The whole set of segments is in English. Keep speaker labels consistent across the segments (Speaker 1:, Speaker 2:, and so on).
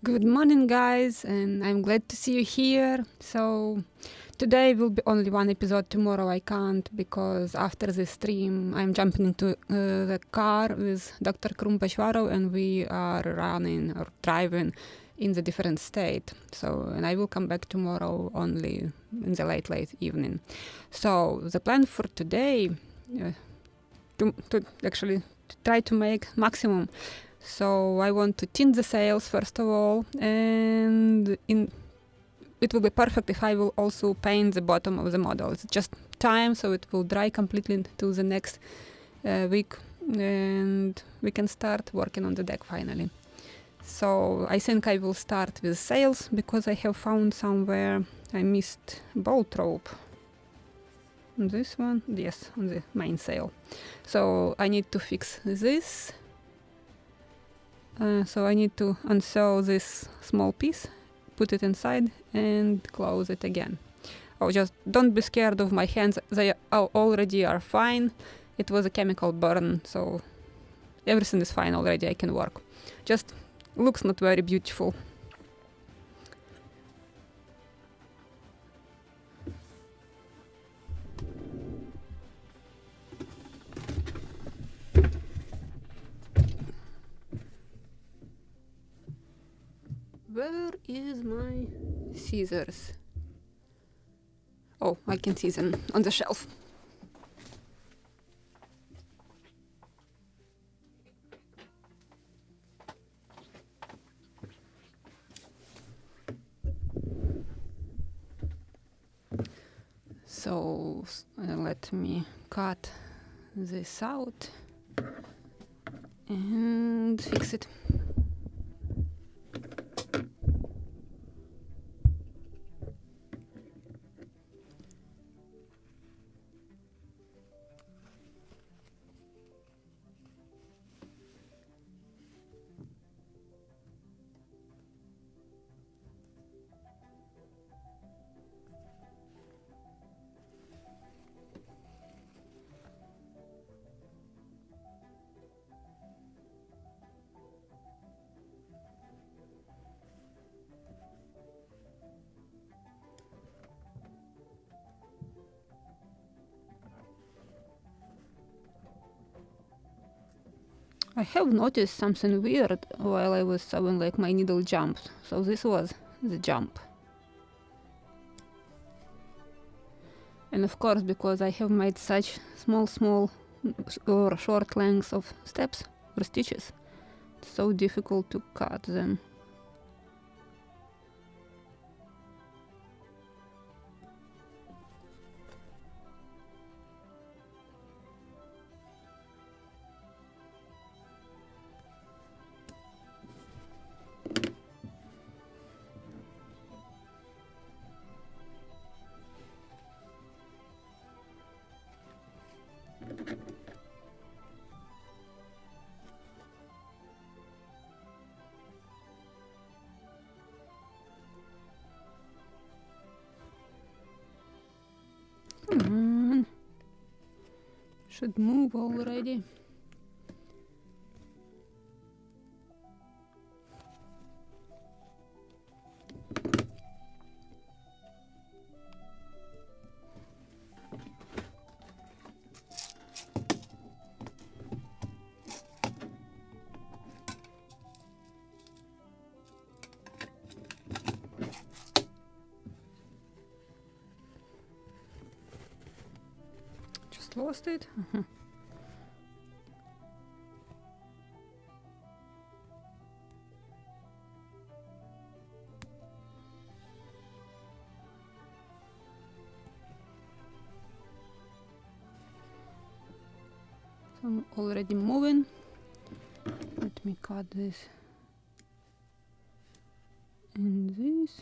Speaker 1: Good morning, guys, and I'm glad to see you here. So, today will be only one episode. Tomorrow I can't because after the stream I'm jumping into the car with Dr. Batchvarov and we are running or driving in the different state. So, and I will come back tomorrow only in the late evening. So, the plan for today to actually try to make maximum. So I want to tint the sails first of all, and it will be perfect if I will also paint the bottom of the model. It's just time, so it will dry completely to the next week, and we can start working on the deck finally. So I think I will start with sails because I have found somewhere I missed bolt rope. On this one, yes, on the main sail. So I need to fix this. So I need to unsew this small piece, put it inside and close it again. Oh, just don't be scared of my hands, they already are fine. It was a chemical burn, so everything is fine already, I can work. Just looks not very beautiful. Where is my scissors? Oh, I can see them on the shelf. So let me cut this out and fix it. I have noticed something weird while I was sewing, like my needle jumped. So this was the jump. And of course, because I have made such small or short lengths of steps or stitches, it's so difficult to cut them. Come on. Should move already. Just lost it. So I'm already moving. Let me cut this and this.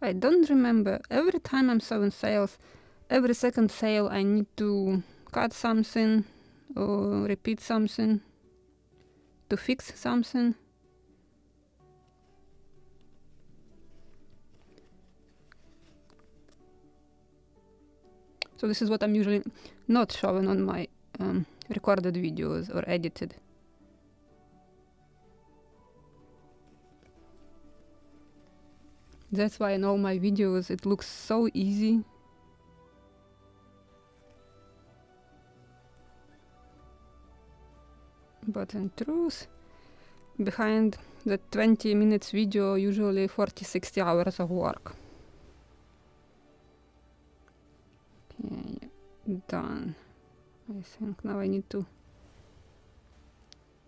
Speaker 1: I don't remember. Every time I'm so in SAILS, every second sail I need to cut something or repeat something to fix something. So this is what I'm usually not showing on my recorded videos or edited. That's why in all my videos it looks so easy. But in truth, behind the 20 minutes video, usually 40-60 hours of work. Okay, done. I think now I need to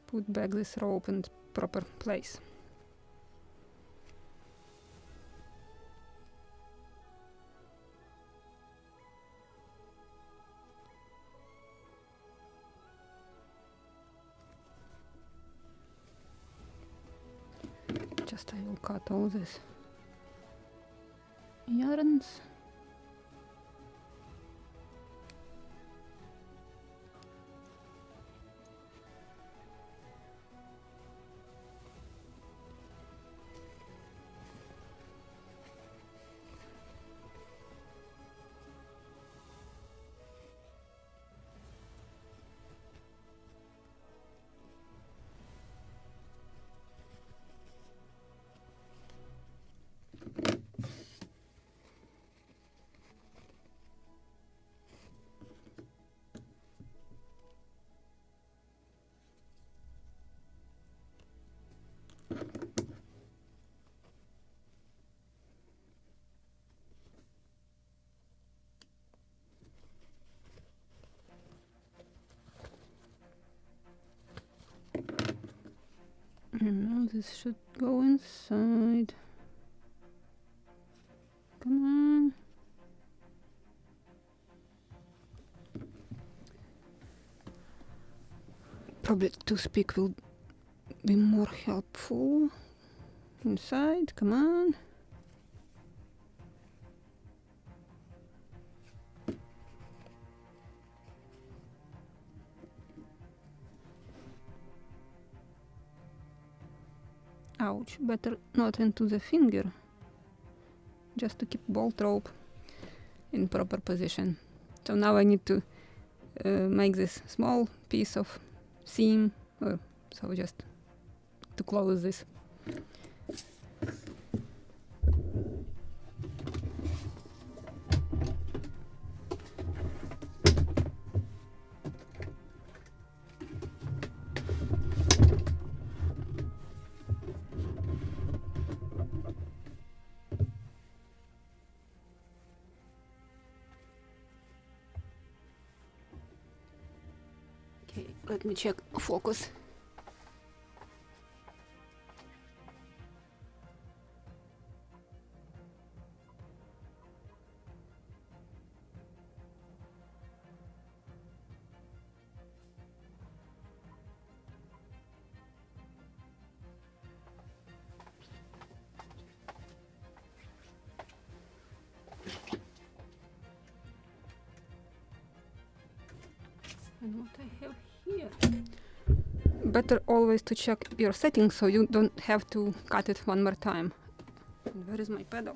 Speaker 1: put back this rope in proper place. Just I will cut all these yarns. And now this should go inside. Come on. Probably toothpick will be more helpful. Inside, come on. Ouch, better not into the finger. Just to keep bolt rope in proper position. So now I need to make this small piece of seam, so just to close this. Okay, let me check focus. And what I have here. Better always to check your settings so you don't have to cut it one more time. And where is my pedal?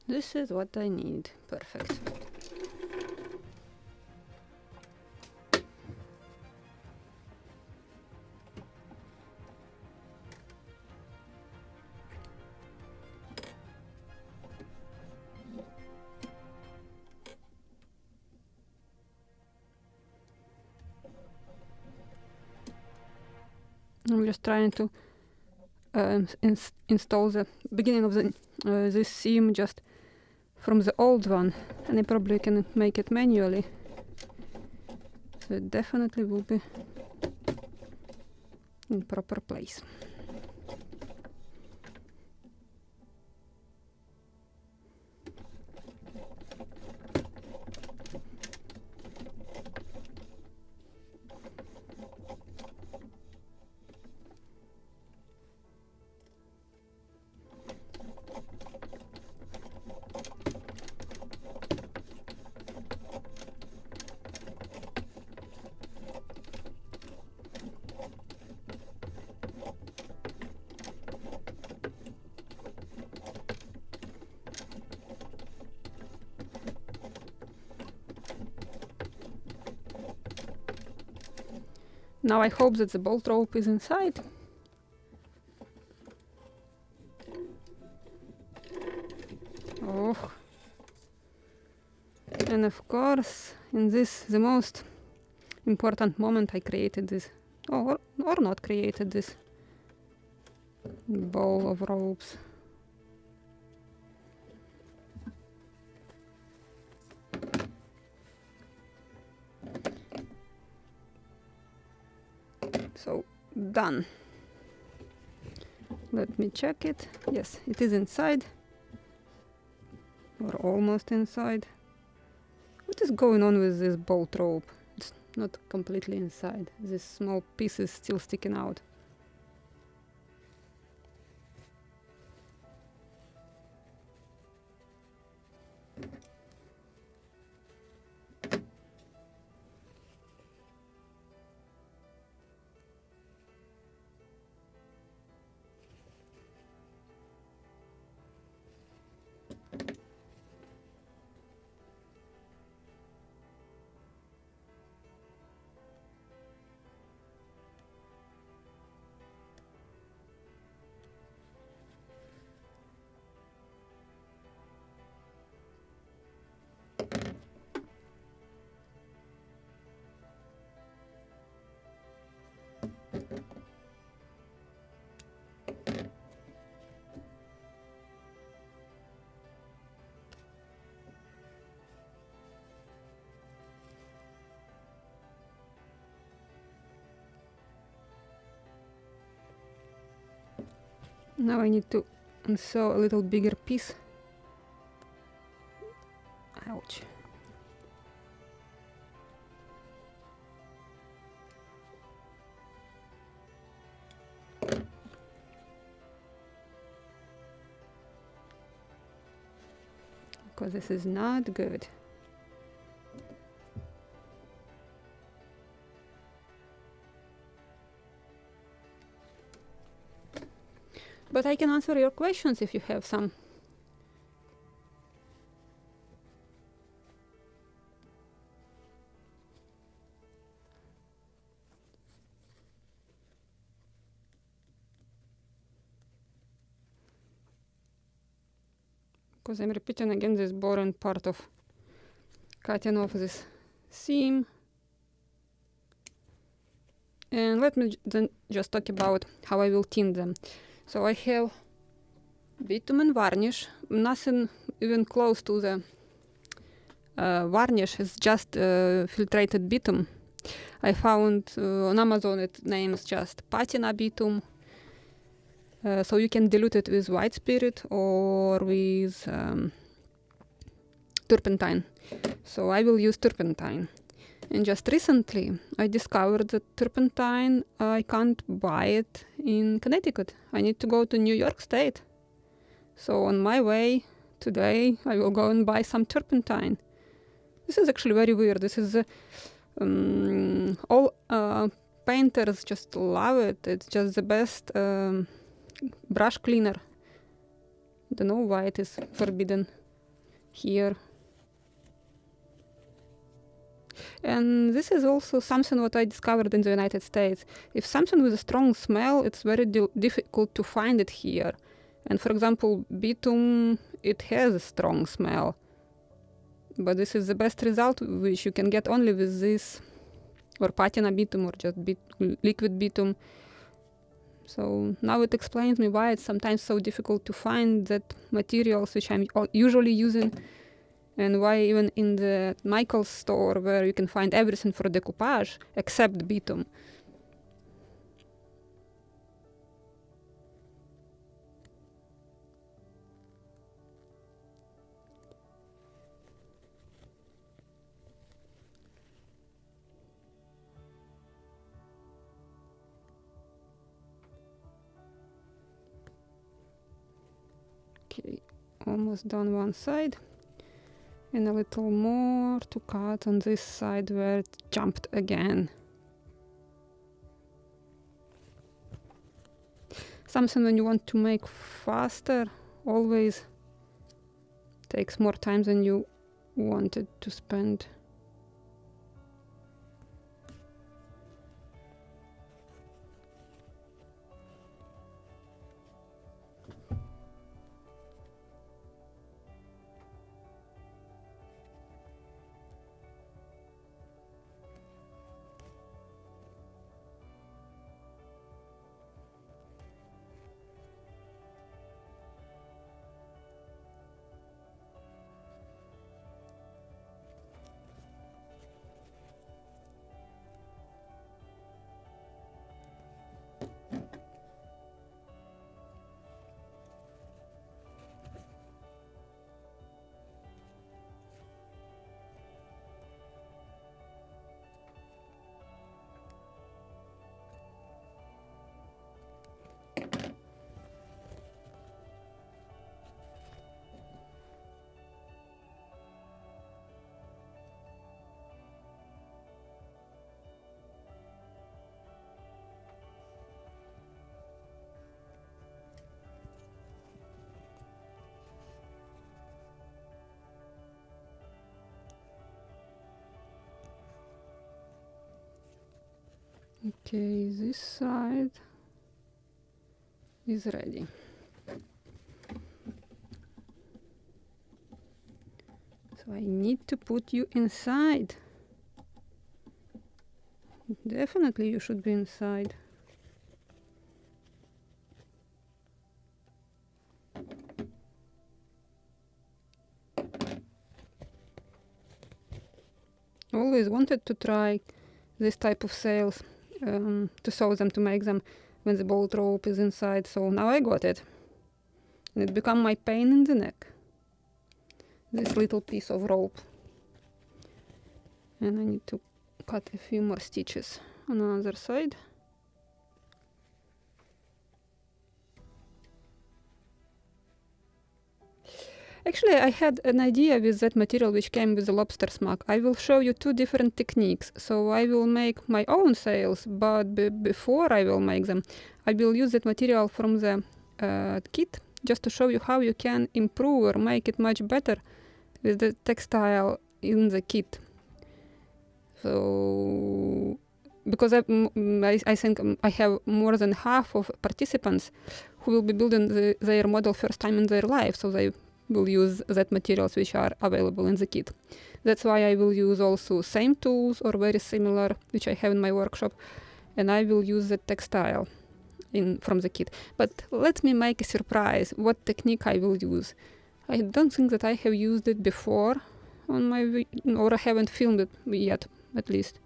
Speaker 1: This is what I need. Perfect. I'm just trying to install the beginning of the this seam just from the old one, and I probably can make it manually. so it definitely will be in proper place. Now I hope that the bolt rope is inside. Oh. And of course, in this, the most important moment, I created this, or not created this ball of ropes. So, done. Let me check it. Yes, it is inside. Or almost inside. What is going on with this bolt rope? It's not completely inside. This small piece is still sticking out. Now I need to sew a little bigger piece. Ouch. Because this is not good. But I can answer your questions if you have some. Because I'm repeating again this boring part of cutting off this seam. And let me then just talk about how I will tint them. So I have bitumen varnish, nothing even close to the varnish, it's just filtrated bitumen. I found on Amazon it names just patina bitumen. So you can dilute it with white spirit or with turpentine. So I will use turpentine. And just recently I discovered that turpentine, I can't buy it in Connecticut. I need to go to New York State. So on my way today I will go and buy some turpentine. This is actually very weird. This is all painters just love it. It's just the best brush cleaner. Don't know why it is forbidden here. And this is also something what I discovered in the United States. If something with a strong smell, it's very difficult to find it here. And for example, bitumen, it has a strong smell. But this is the best result which you can get only with this, or patina bitumen, or just liquid bitumen. So now it explains me why it's sometimes so difficult to find that materials which I'm usually using And why even in the Michael's store, where you can find everything for decoupage except bottom. Okay, almost done one side. And a little more to cut on this side where it jumped again. Something when you want to make faster always takes more time than you wanted to spend. Okay, this side is ready. So I need to put you inside. Definitely you should be inside. Always wanted to try this type of sails, to sew them, to make them when the bolt rope is inside. So now I got it. And it become my pain in the neck. This little piece of rope. And I need to cut a few more stitches on the other side. Actually, I had an idea with that material which came with the lobster smug. I will show you two different techniques. So I will make my own sails, but before I will make them, I will use that material from the kit just to show you how you can improve or make it much better with the textile in the kit. So, because I think I have more than half of participants who will be building their model first time in their life, so they will use that materials which are available in the kit. That's why I will use also same tools or very similar, which I have in my workshop, and I will use the textile from the kit. But let me make a surprise what technique I will use. I don't think that I have used it before on my or I haven't filmed it yet, at least.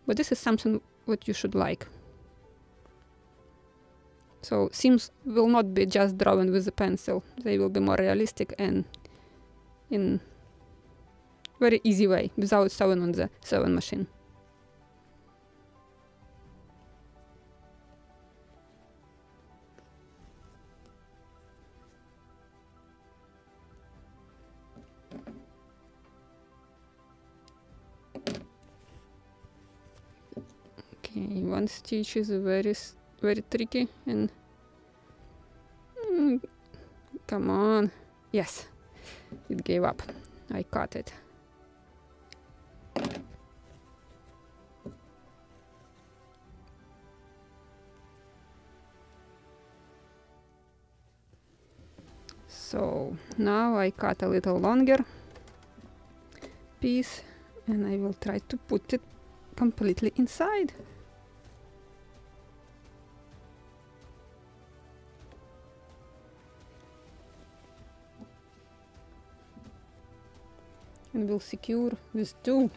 Speaker 1: But this is something what you should like. So seams will not be just drawn with a pencil. They will be more realistic and in very easy way, without sewing on the sewing machine. Okay, one stitch is very tricky and come on. Yes, it gave up. I cut it. So now I cut a little longer piece and I will try to put it completely inside. and we'll secure with 2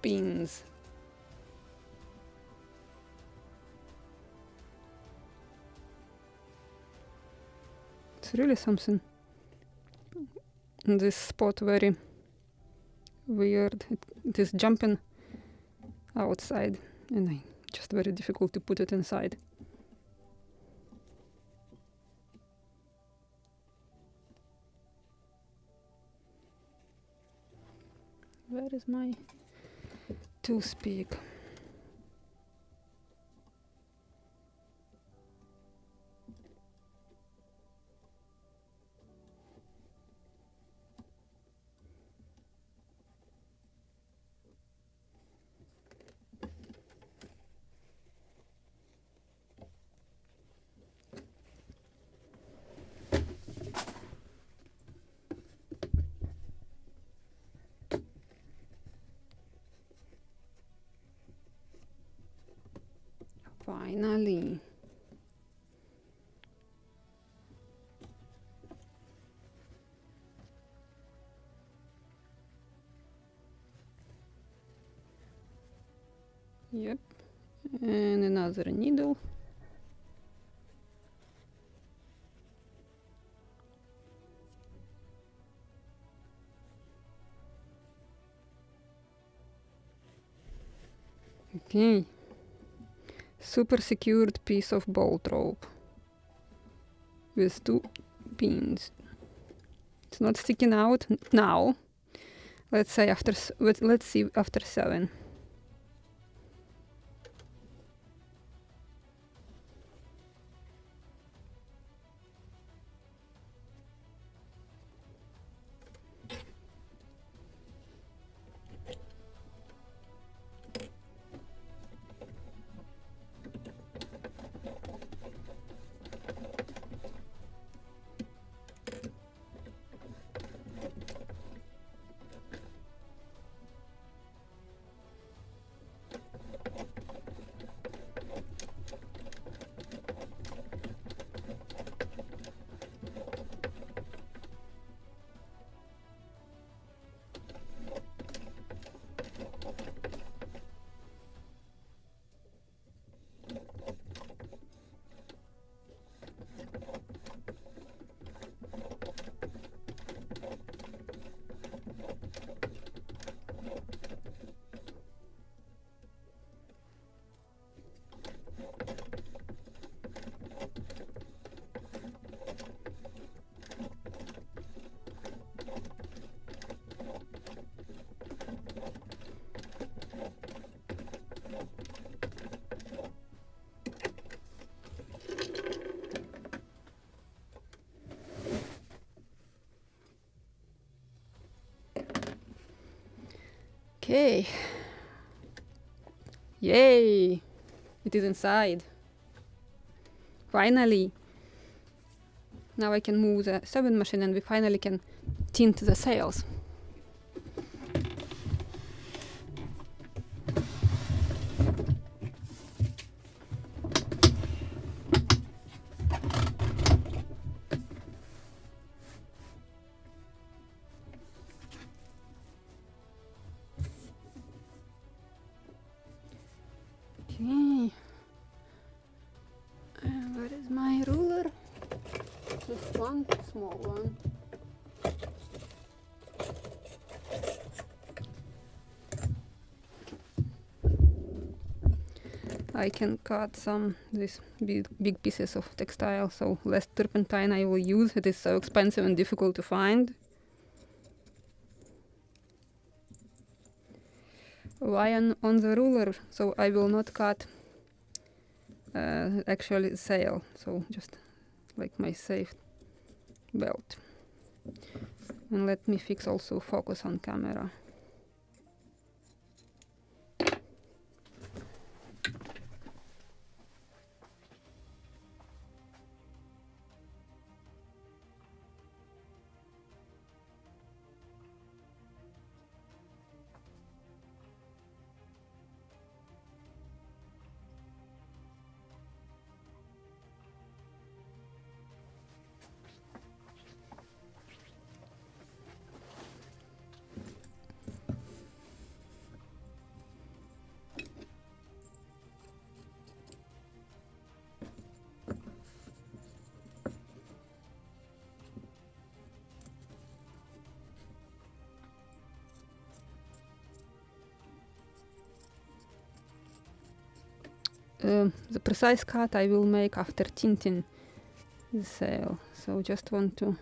Speaker 1: pins. It's really something in this spot very weird. It is jumping outside and just very difficult to put it inside. Where is my toothpick? Finally. Yep. And another needle. Okay. Super secured piece of bolt rope with 2 pins. It's not sticking out now. Let's say let's see after 7. Okay. Yay! It is inside. Finally. Now I can move the sewing machine and we finally can tint the sails. Okay. Where is my ruler? Just one small one. I can cut these big pieces of textile, so less turpentine I will use. It is so expensive and difficult to find. Why on the ruler? So I will not cut actually sail, so just like my safe belt. And let me fix also focus on camera. the precise cut I will make after tinting the sail. So just want to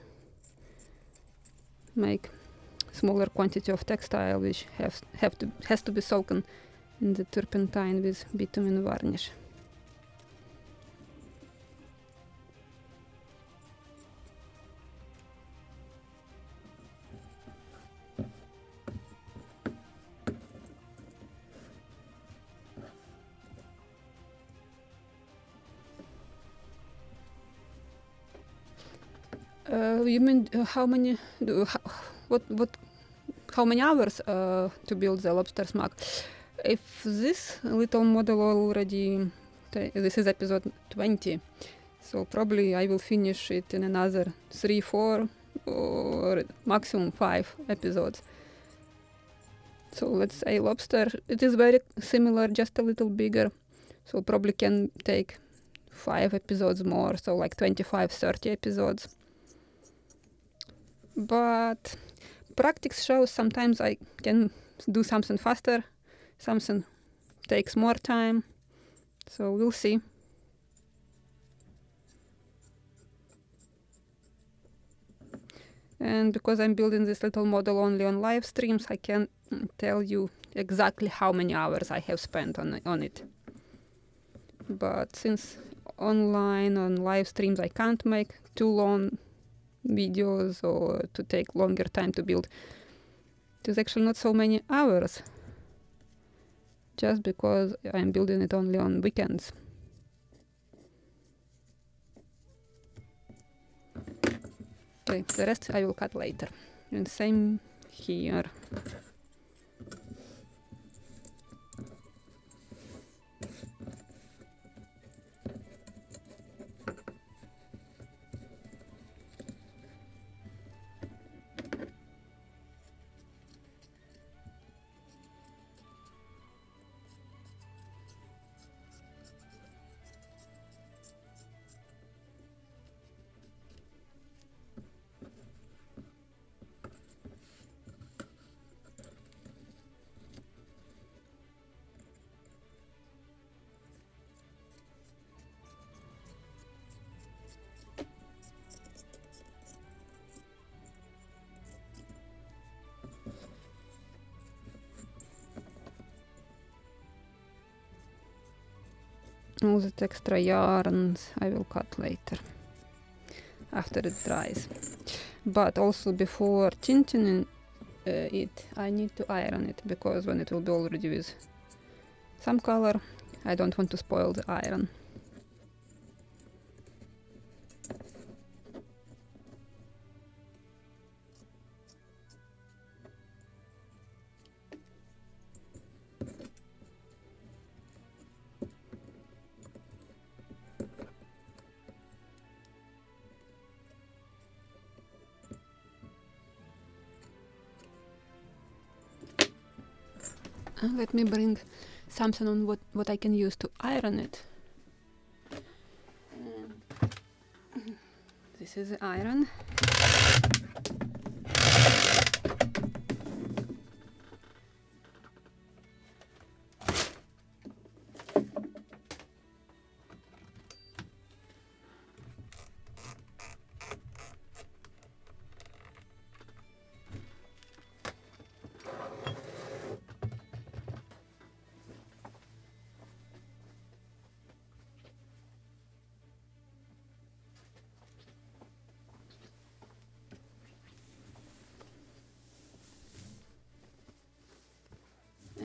Speaker 1: make smaller quantity of textile which has to be soaked in the turpentine with bitumen varnish. You mean how many hours to build the lobster smug? If this little model already, this is episode 20, so probably I will finish it in another 3, 4 or maximum 5 episodes. So let's say lobster, it is very similar, just a little bigger, so probably can take 5 episodes more, so like 25, 30 episodes. But practice shows sometimes I can do something faster, something takes more time, so we'll see. And because I'm building this little model only on live streams, I can tell you exactly how many hours I have spent on it. But since online on live streams I can't make too long videos or to take longer time to build, there's actually not so many hours, just because I'm building it only on weekends. Okay, the rest I will cut later. And same here. All that extra yarns I will cut later, after it dries. But also before tinting it, I need to iron it, because when it will be already with some color, I don't want to spoil the iron. Let me bring something on what I can use to iron it. This is the iron.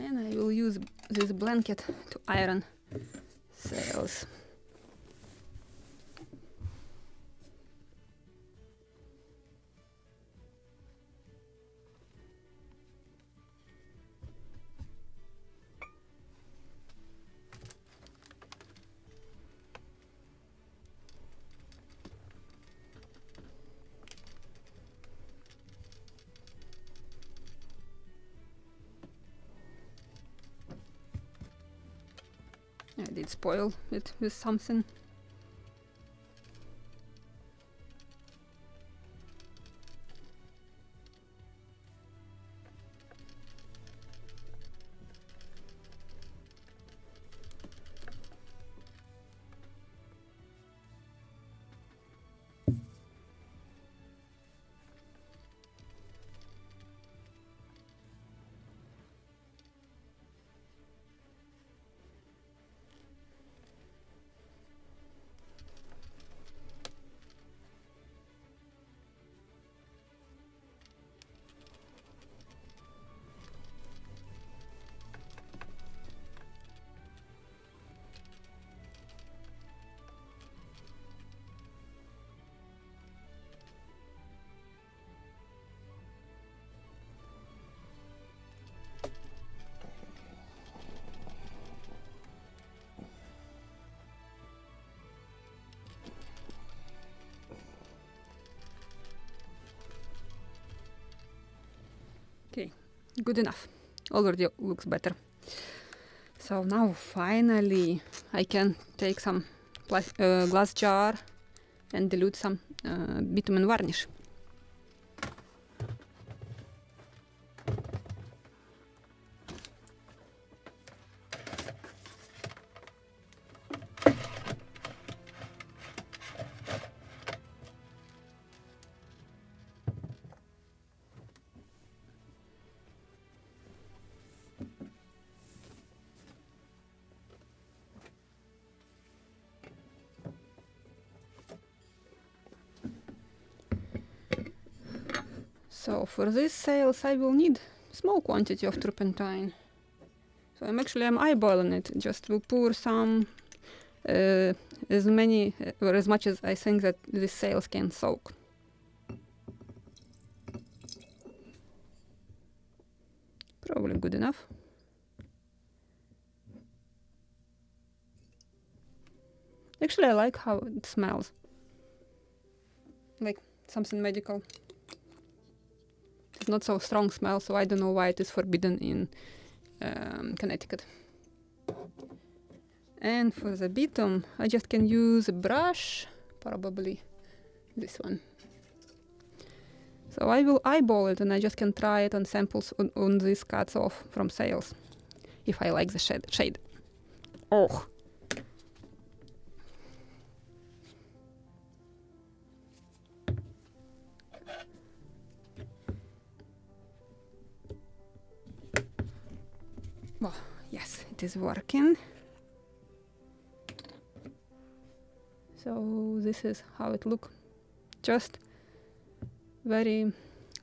Speaker 1: And I will use this blanket to iron sails. I did spoil it with something. Okay, good enough. Already looks better. So now finally I can take some glass jar and dilute some bitumen varnish. So for this sails I will need small quantity of turpentine. So I'm eyeballing it. Just will pour some as many or as much as I think that this sails can soak. Probably good enough. Actually, I like how it smells. Like something medical. It's not so strong smell, so I don't know why it is forbidden in Connecticut. And for the bitumen, I just can use a brush, probably this one. So I will eyeball it, and I just can try it on samples on these cuts off from SAILS, if I like the shade. Oh! Well, yes, it is working. So this is how it looks. Just very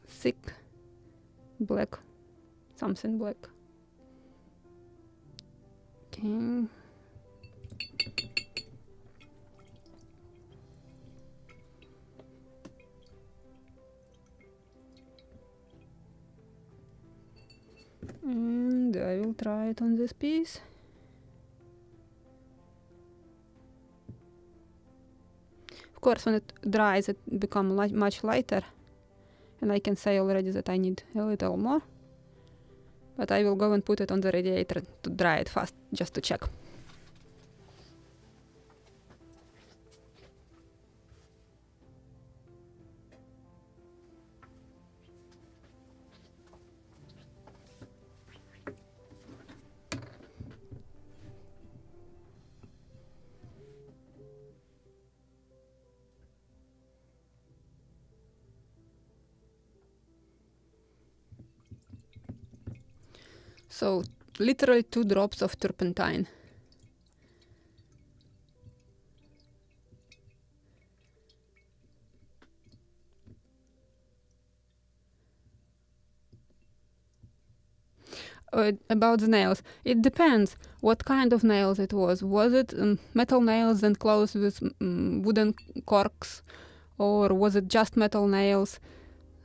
Speaker 1: thick black, something black. Okay. And I will try it on this piece. Of course, when it dries, it becomes much lighter, and I can say already that I need a little more. But I will go and put it on the radiator to dry it fast, just to check. So, literally 2 drops of turpentine. About the nails, it depends what kind of nails it was. Was it metal nails and closed with wooden corks, or was it just metal nails?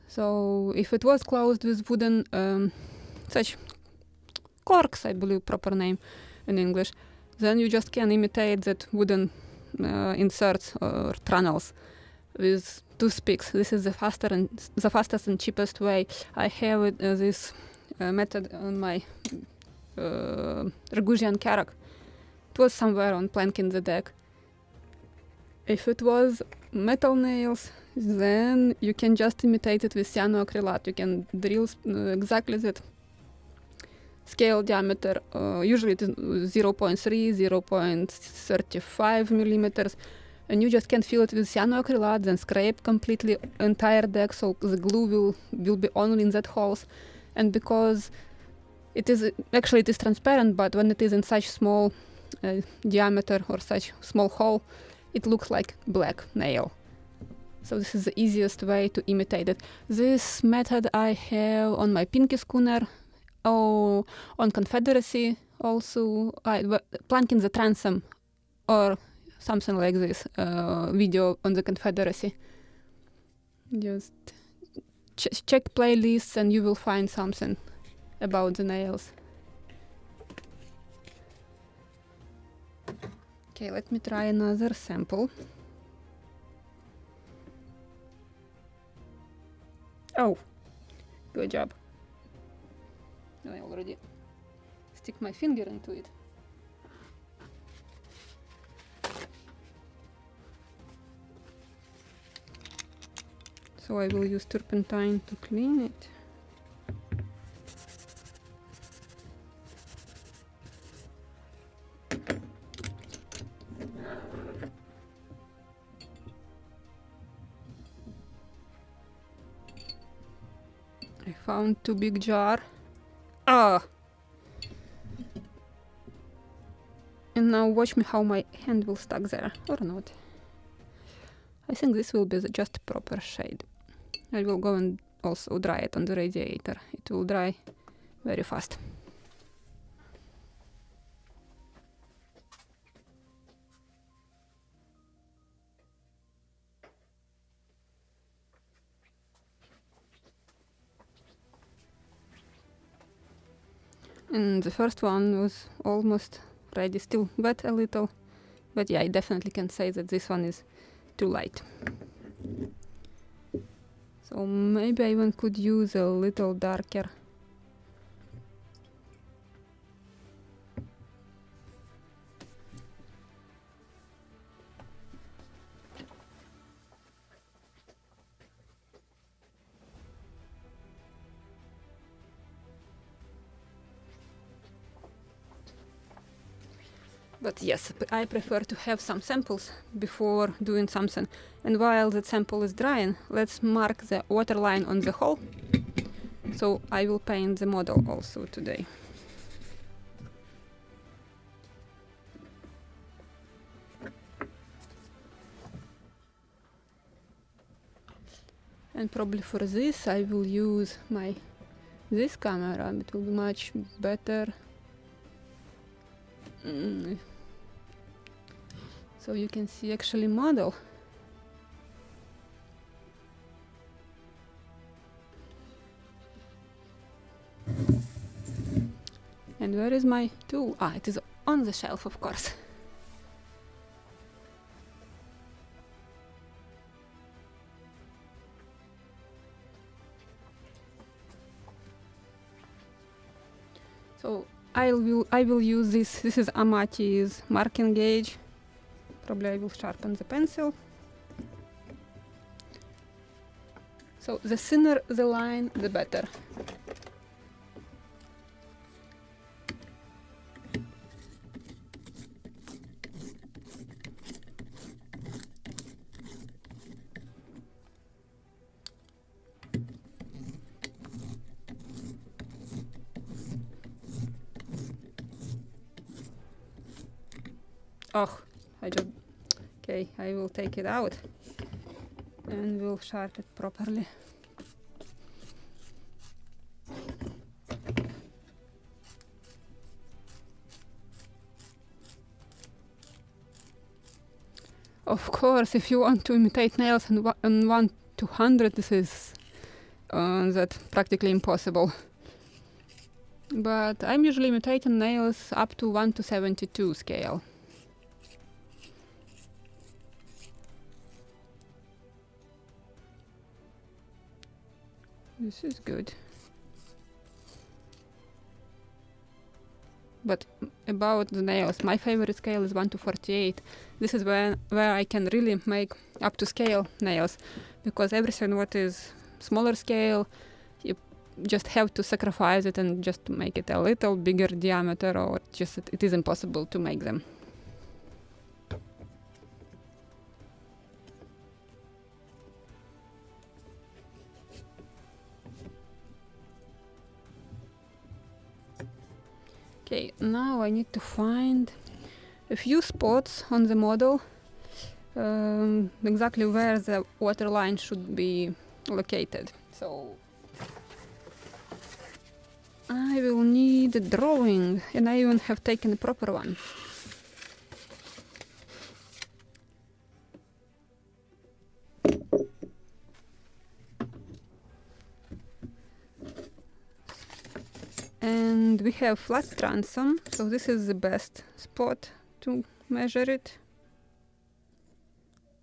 Speaker 1: So if it was closed with wooden such corks, I believe proper name in English, then you just can imitate that wooden inserts or trannels with toothpicks. This is the fastest and cheapest way. I have this method on my Ragusian Karak. It was somewhere on Plank in the Deck. If it was metal nails, then you can just imitate it with cyanoacrylate. You can drill exactly that scale diameter. Usually it is 0.3, 0.35 millimeters. And you just can fill it with cyanoacrylate, then scrape completely entire deck, so the glue will be only in that holes. And because it is transparent, but when it is in such small diameter or such small hole, it looks like black nail. So this is the easiest way to imitate it. This method I have on my Pinky schooner, on Confederacy also, planking the transom or something like this video on the Confederacy. Just check playlists and you will find something about the nails. Okay, let me try another sample. Oh, good job. I already stick my finger into it. So I will use turpentine to clean it. I found too big jar. Ah! And now watch me how my hand will stuck there, or not. I think this will be just proper shade. I will go and also dry it on the radiator. It will dry very fast. And the first one was almost ready, still wet a little, but yeah, I definitely can say that this one is too light. So maybe I even could use a little darker. But yes, I prefer to have some samples before doing something. And while the sample is drying, let's mark the waterline on the hole. So I will paint the model also today. And probably for this I will use this camera. It will be much better. So you can see actually model. And where is my tool? Ah, it is on the shelf, of course. So I will use this. This is Amati's marking gauge. Probably I will sharpen the pencil. So the thinner the line, the better. Oh, okay, I will take it out and we'll sharpen it properly. Of course, if you want to imitate nails on 1 to 100, this is that practically impossible. But I'm usually imitating nails up to 1 to 72 scale. This is good. But about the nails, my favorite scale is 1 to 48. This is where I can really make up to scale nails, because everything what is smaller scale, you just have to sacrifice it and just make it a little bigger diameter, or just it is impossible to make them. Okay, now I need to find a few spots on the model, exactly where the waterline should be located. So I will need a drawing, and I even have taken a proper one. And we have flat transom, so this is the best spot to measure it.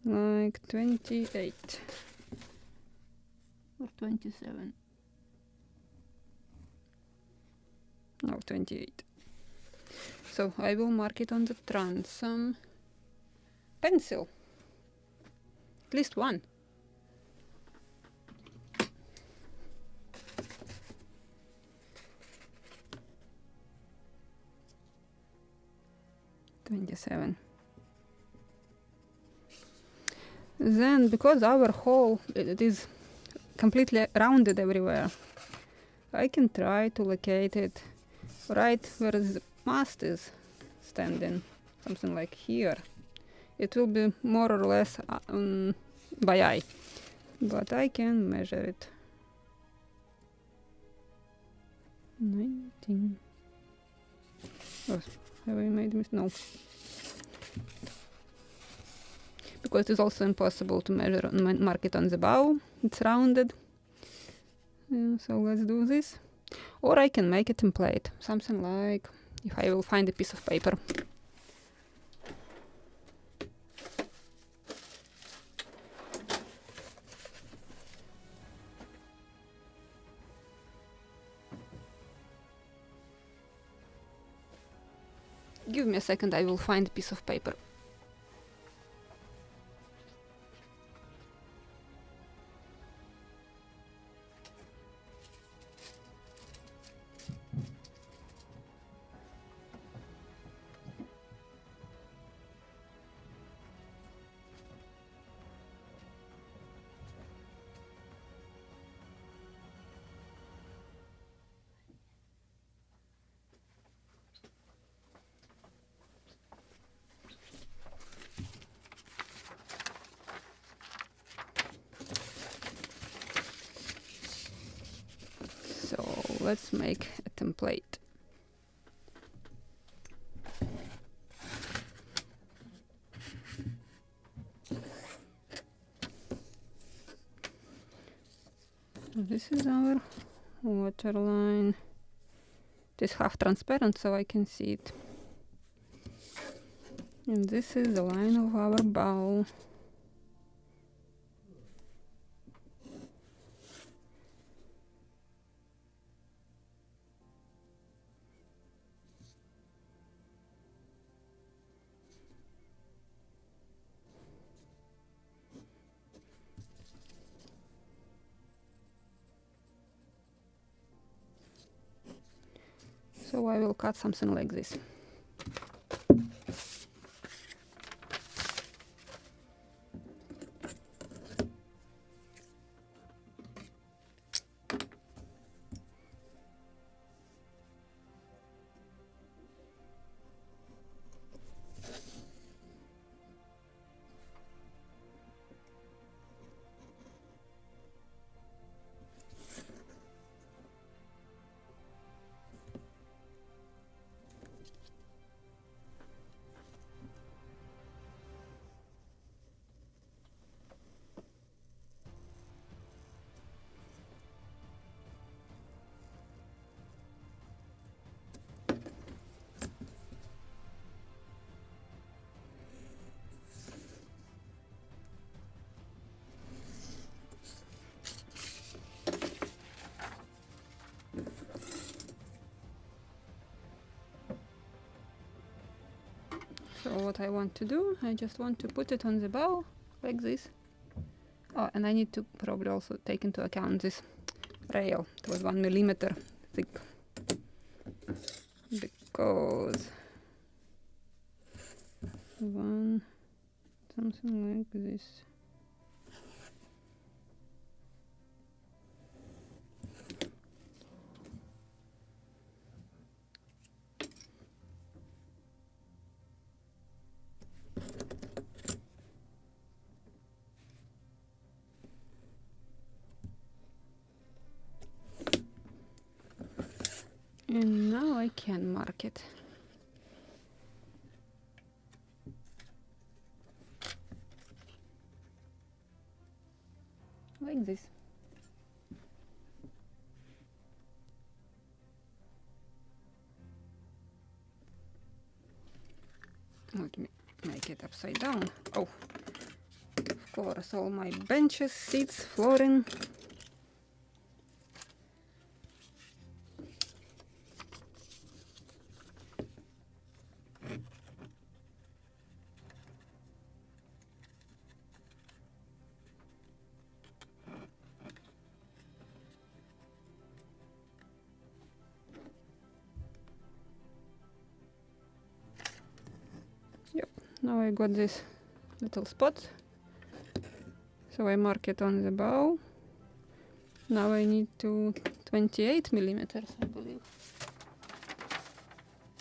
Speaker 1: Like 28 or 27. No, 28. So I will mark it on the transom. Pencil. At least one. $27. Then, because our hole it is completely rounded everywhere, I can try to locate it right where the mast is standing, something like here. It will be more or less by eye, but I can measure it. 19. Oh, have I made this? No. Because it is also impossible to measure and mark it on the bow. It's rounded. So let's do this. Or I can make a template. Something like, if I will find a piece of paper. Give me a second, I will find a piece of paper. So let's make a template. This is our waterline. It is half transparent, so I can see it. And this is the line of our bow. So I will cut something like this. So what I want to do, I just want to put it on the bow like this. Oh, and I need to probably also take into account this rail. It was 1 millimeter thick. Because something like this. And now I can mark it. Like this. Let me make it upside down. Oh, of course, all my benches, seats, flooring. Now I got this little spot, so I mark it on the bow. Now I need to 28 millimeters, I believe.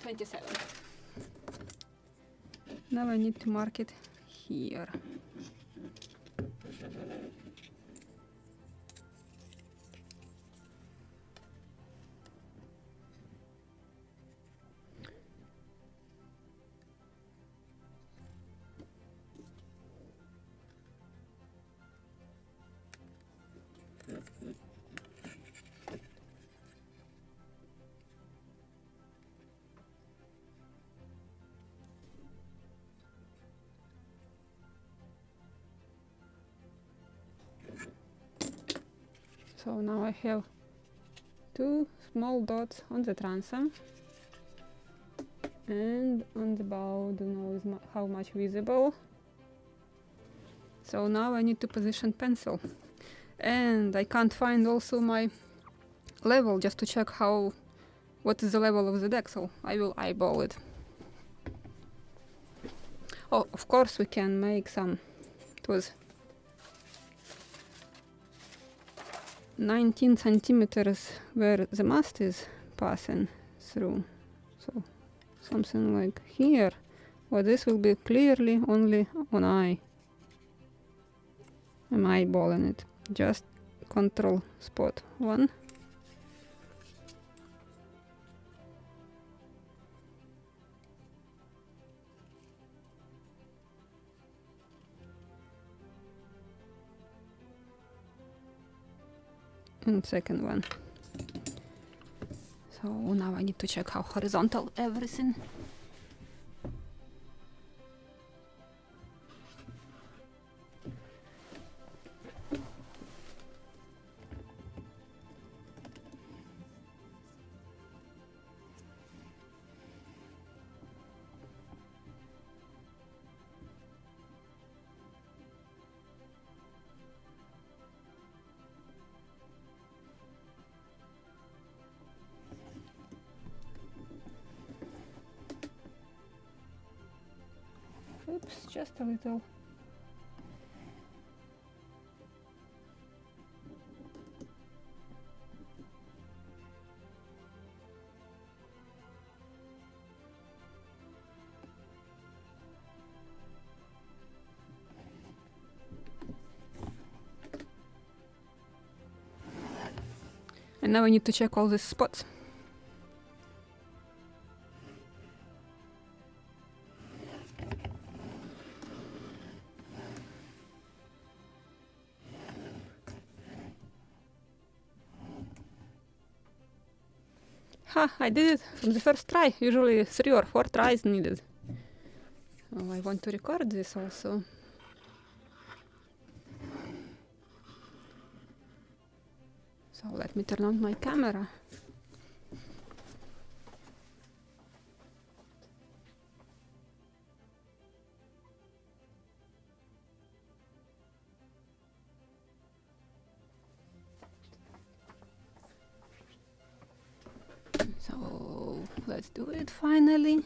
Speaker 1: 27. Now I need to mark it here. So now I have two small dots on the transom, and on the bow, don't know how much visible. So now I need to position pencil, and I can't find also my level just to check what is the level of the deck, so I will eyeball it. Oh, of course we can make some. It was 19 centimeters where the mast is passing through, so something like here, or this will be clearly only on eye. I'm eyeballing it. Just control spot 1. And second one. So now I need to check how horizontal everything. Oops, just a little. And now I need to check all these spots. Ha! I did it from the first try. Usually 3 or 4 tries needed. Oh, I want to record this also. So let me turn on my camera. So let's do it finally.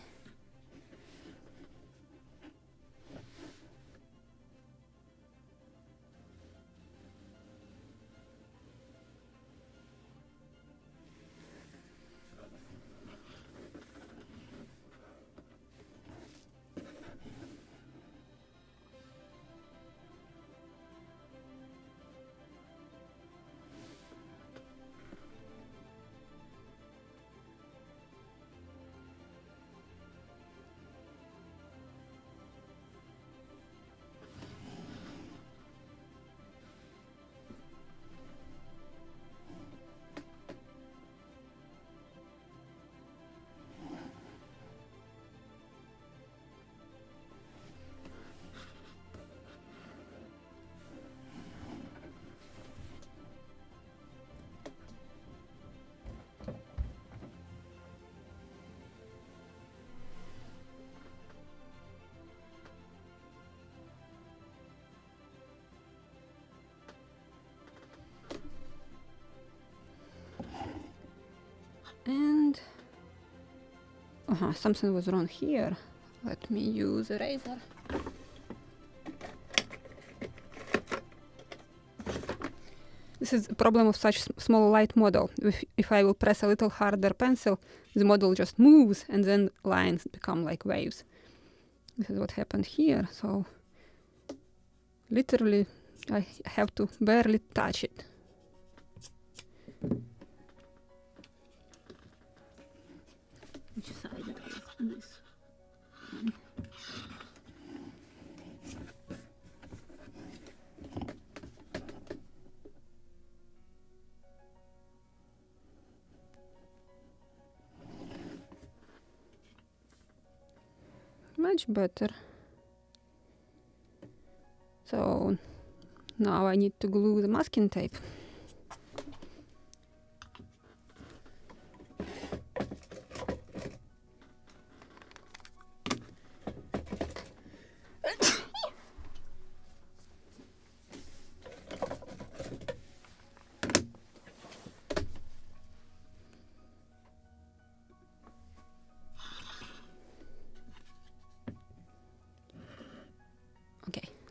Speaker 1: And something was wrong here. Let me use a razor. This is the problem of such small light model. If I will press a little harder pencil, the model just moves and then lines become like waves. This is what happened here. So literally I have to barely touch it. Which side it is? This. Much better. So now I need to glue the masking tape.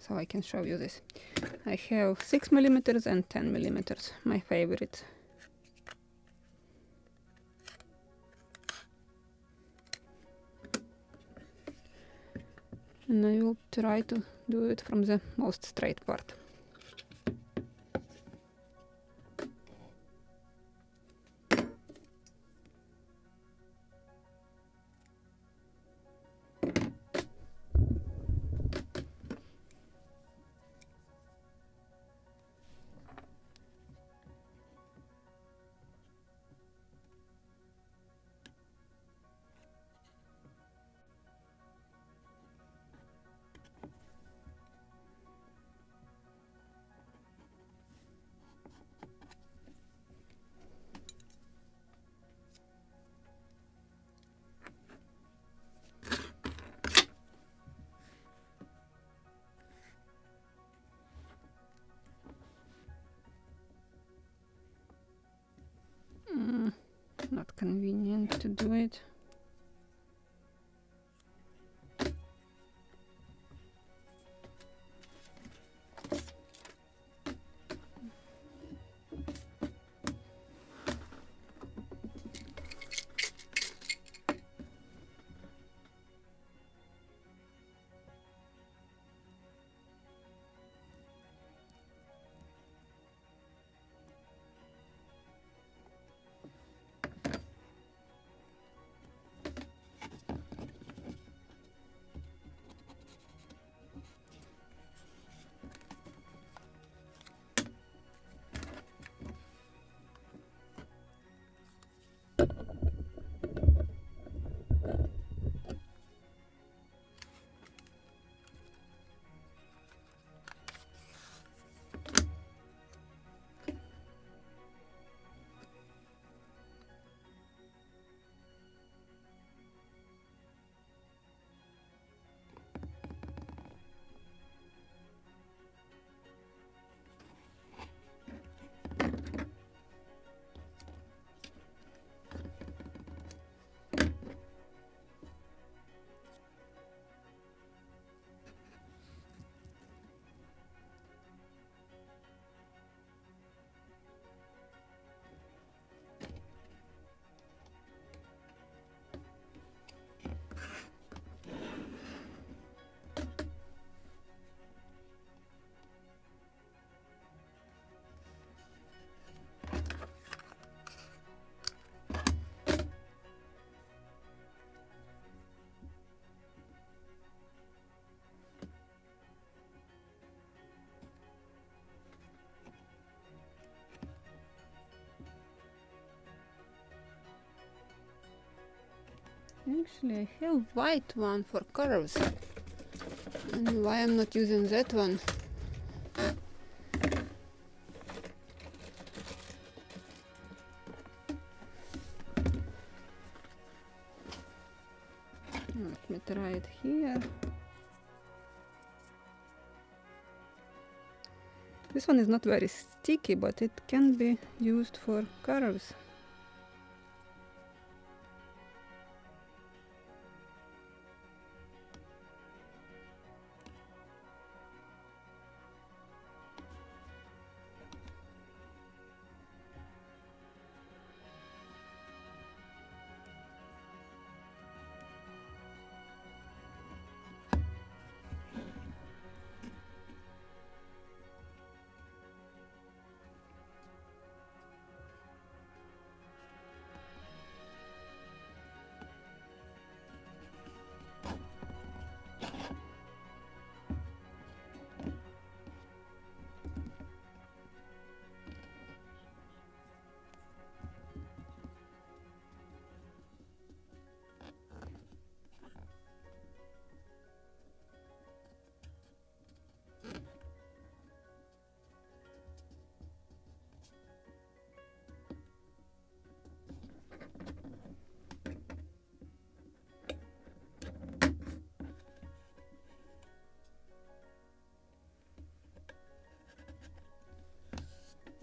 Speaker 1: So I can show you this. I have 6mm and 10mm, my favorites. And I will try to do it from the most straight part. Not convenient to do it. Actually, I have white one for curves. And why I'm not using that one? Let me try it here. This one is not very sticky, but it can be used for curves.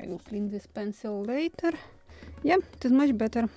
Speaker 1: will clean this pencil later. Yeah, it is much better.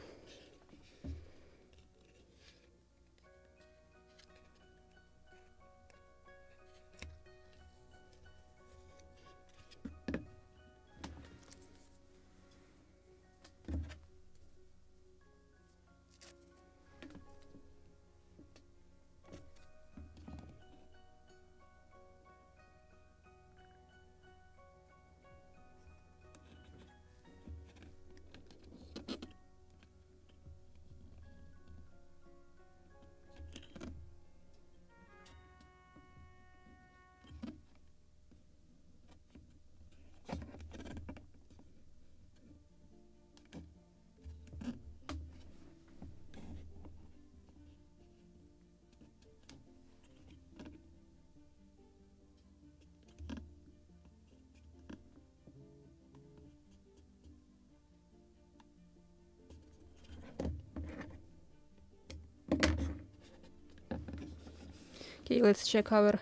Speaker 1: Okay, let's check our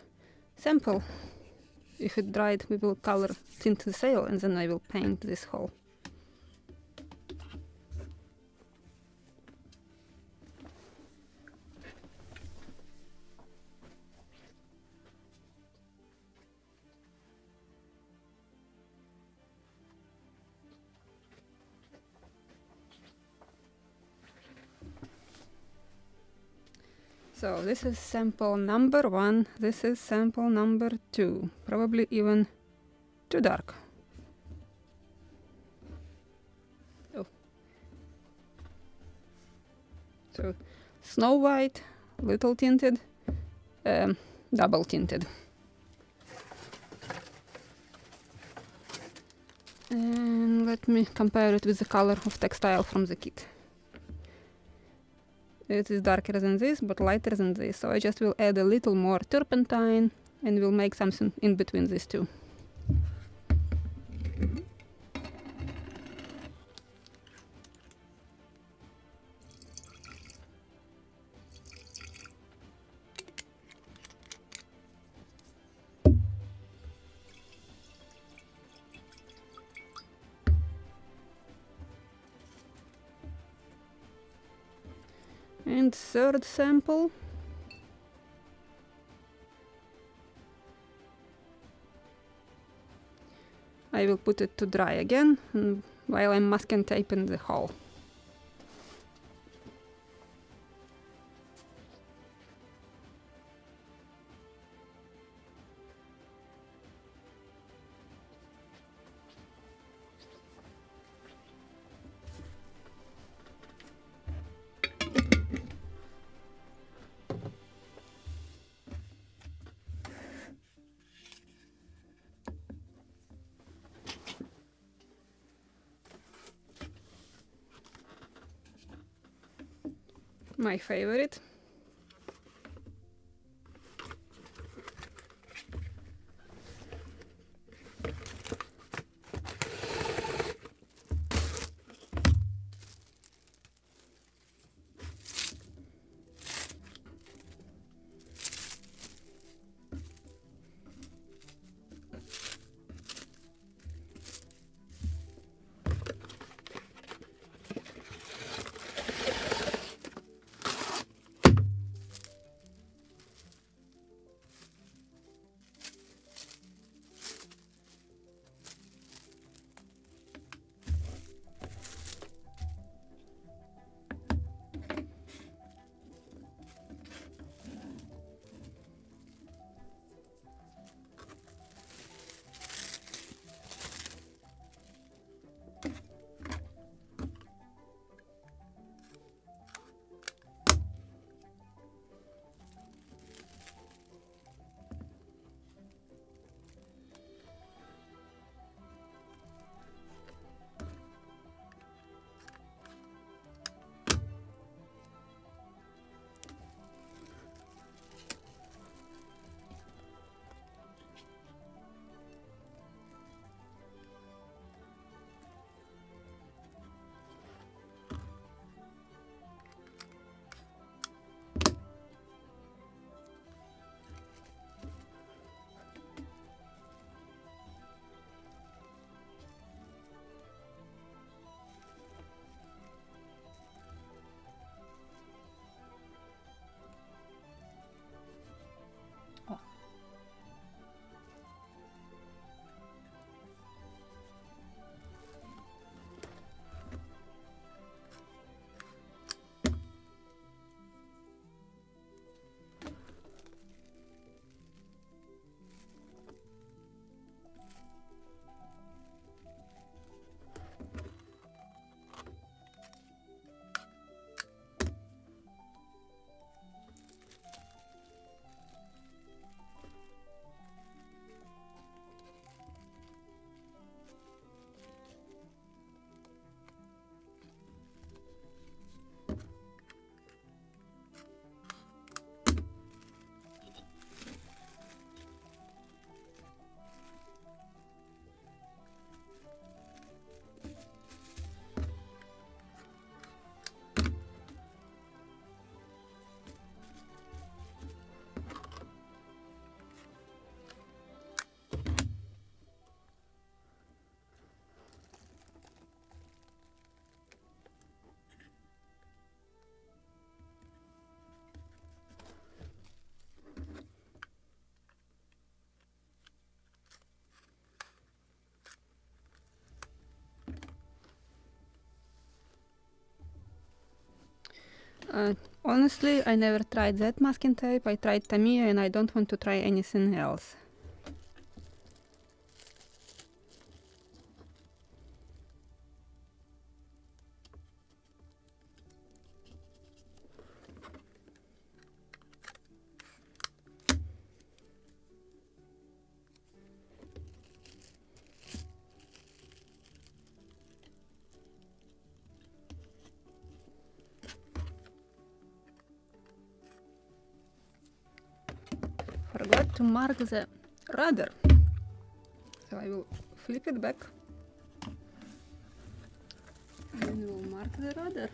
Speaker 1: sample. If it dried, we will color tint the sail and then I will paint this hole. So this is sample number 1, this is sample number 2, probably even too dark. Oh. So Snow White, little tinted, double tinted. And let me compare it with the color of textile from the kit. It is darker than this, but lighter than this, so I just will add a little more turpentine and we'll make something in between these two. And third sample. I will put it to dry again while I'm masking taping the hole. My favorite. Honestly, I never tried that masking tape. I tried Tamiya and I don't want to try anything else. Forgot to mark the rudder. So I will flip it back and we'll mark the rudder.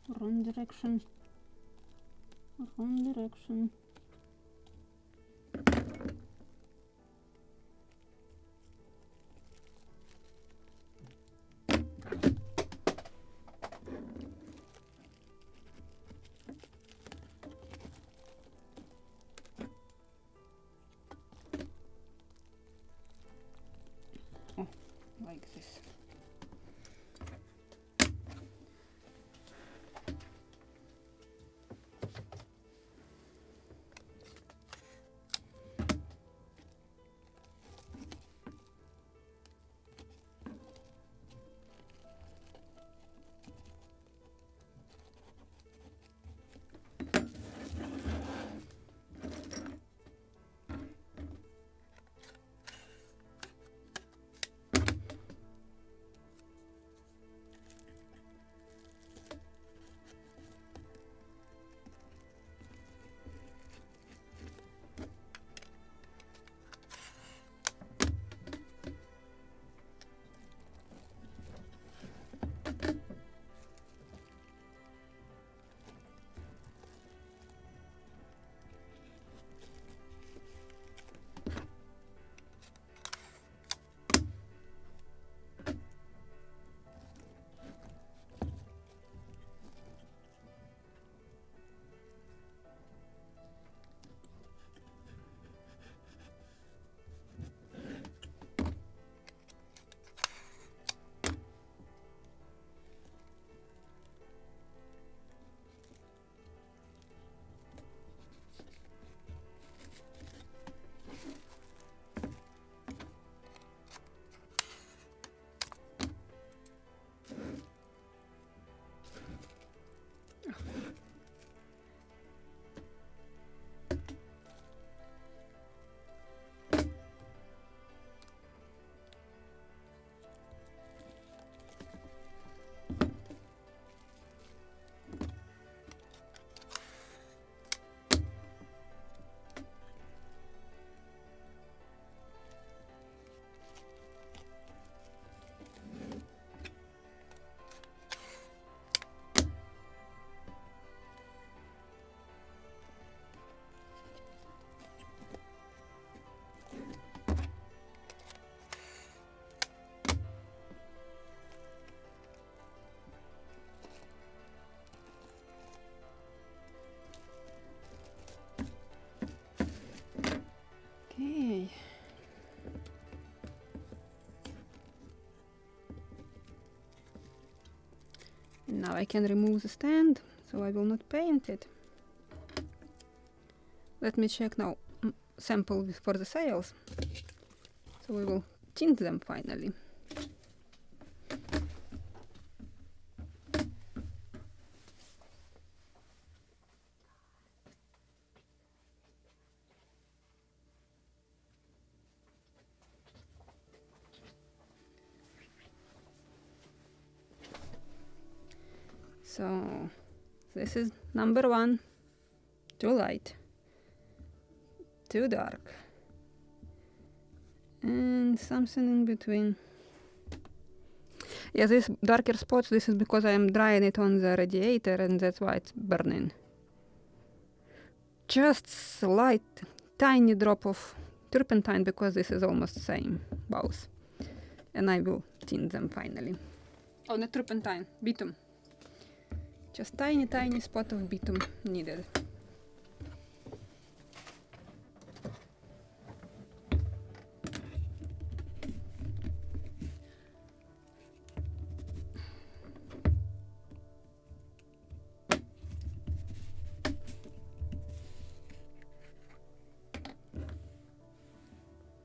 Speaker 1: Wrong direction. Wrong direction. Oh, like this. Okay. Now I can remove the stand, so I will not paint it. Let me check now sample for the sails. So we will tint them finally. So this is number 1, too light, too dark, and something in between. Yeah, these darker spots, this is because I am drying it on the radiator and that's why it's burning. Just slight, tiny drop of turpentine because this is almost same, both. And I will tint them finally. Oh, not turpentine, bitumen. Just tiny spot of bitumen needed.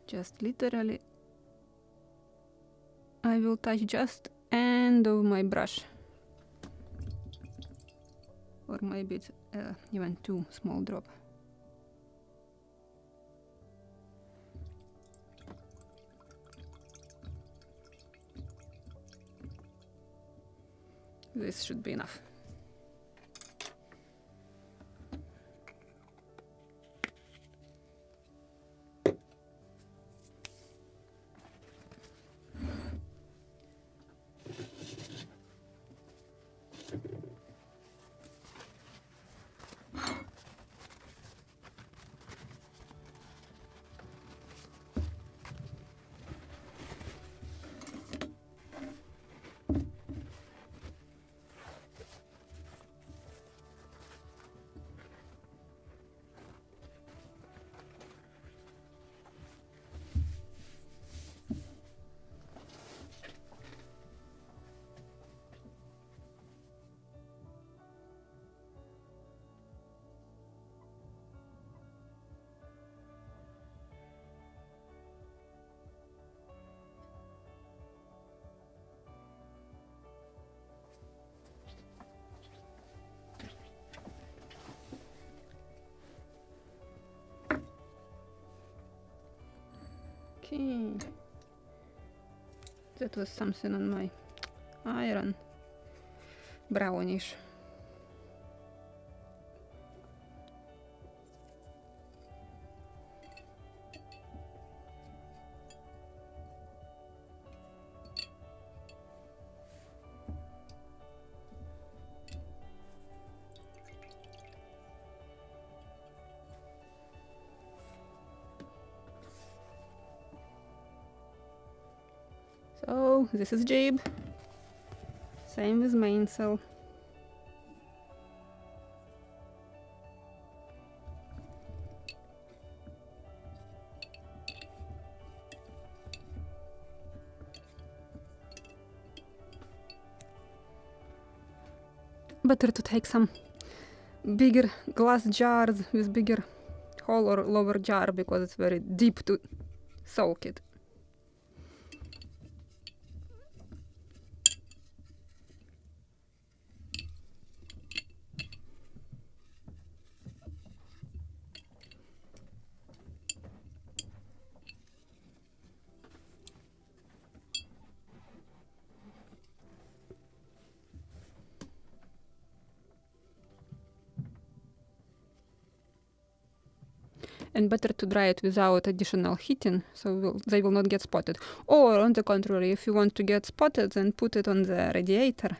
Speaker 1: Just literally, I will touch just end of my brush. Or maybe it's even too small drop. This should be enough. Okay. That was something on my iron. Brownish. So this is jib. Same with mainsail. Better to take some bigger glass jars with bigger hole or lower jar because it's very deep to soak it. And better to dry it without additional heating, so they will not get spotted. Or on the contrary, if you want to get spotted, then put it on the radiator.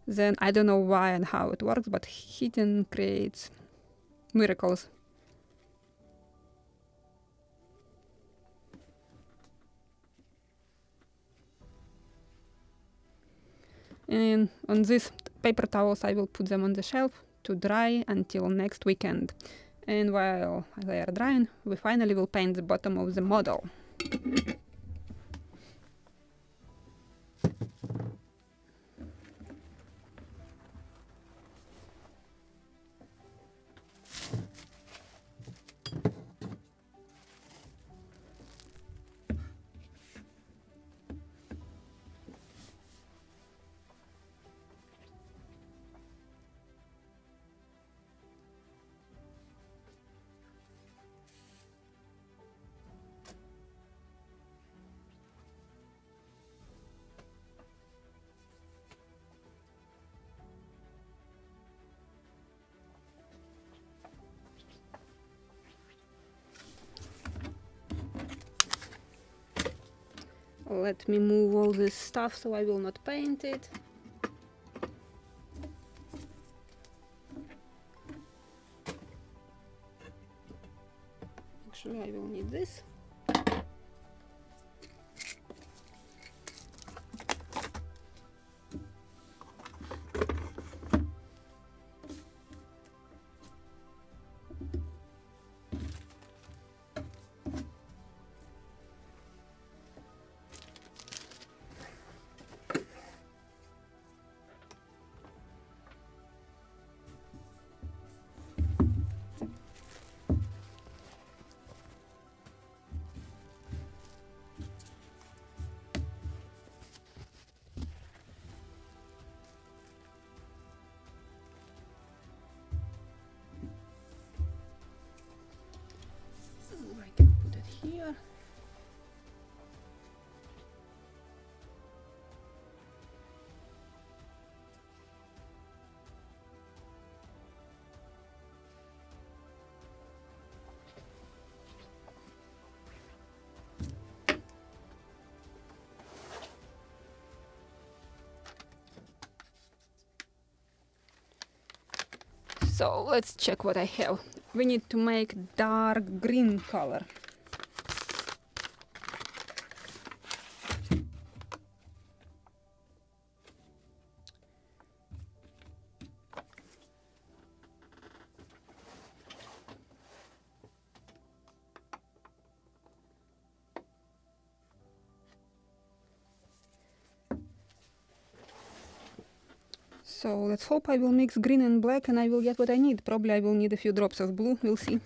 Speaker 1: Then I don't know why and how it works, but heating creates miracles. And on these paper towels, I will put them on the shelf to dry until next weekend. And while they are drying, we finally will paint the bottom of the model. Let me move all this stuff so I will not paint it. Actually, I will need this. I can put it here. So let's check what I have. We need to make dark green color. So let's hope I will mix green and black and I will get what I need. Probably I will need a few drops of blue, we'll see.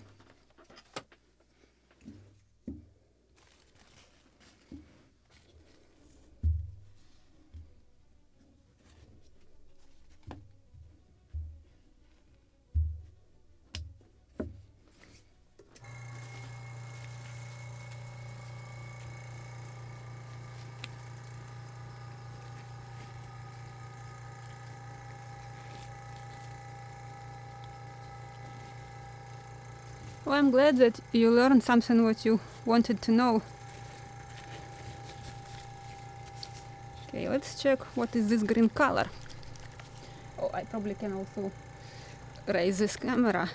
Speaker 1: Well, I'm glad that you learned something what you wanted to know. Okay, let's check what is this green color. Oh, I probably can also raise this camera.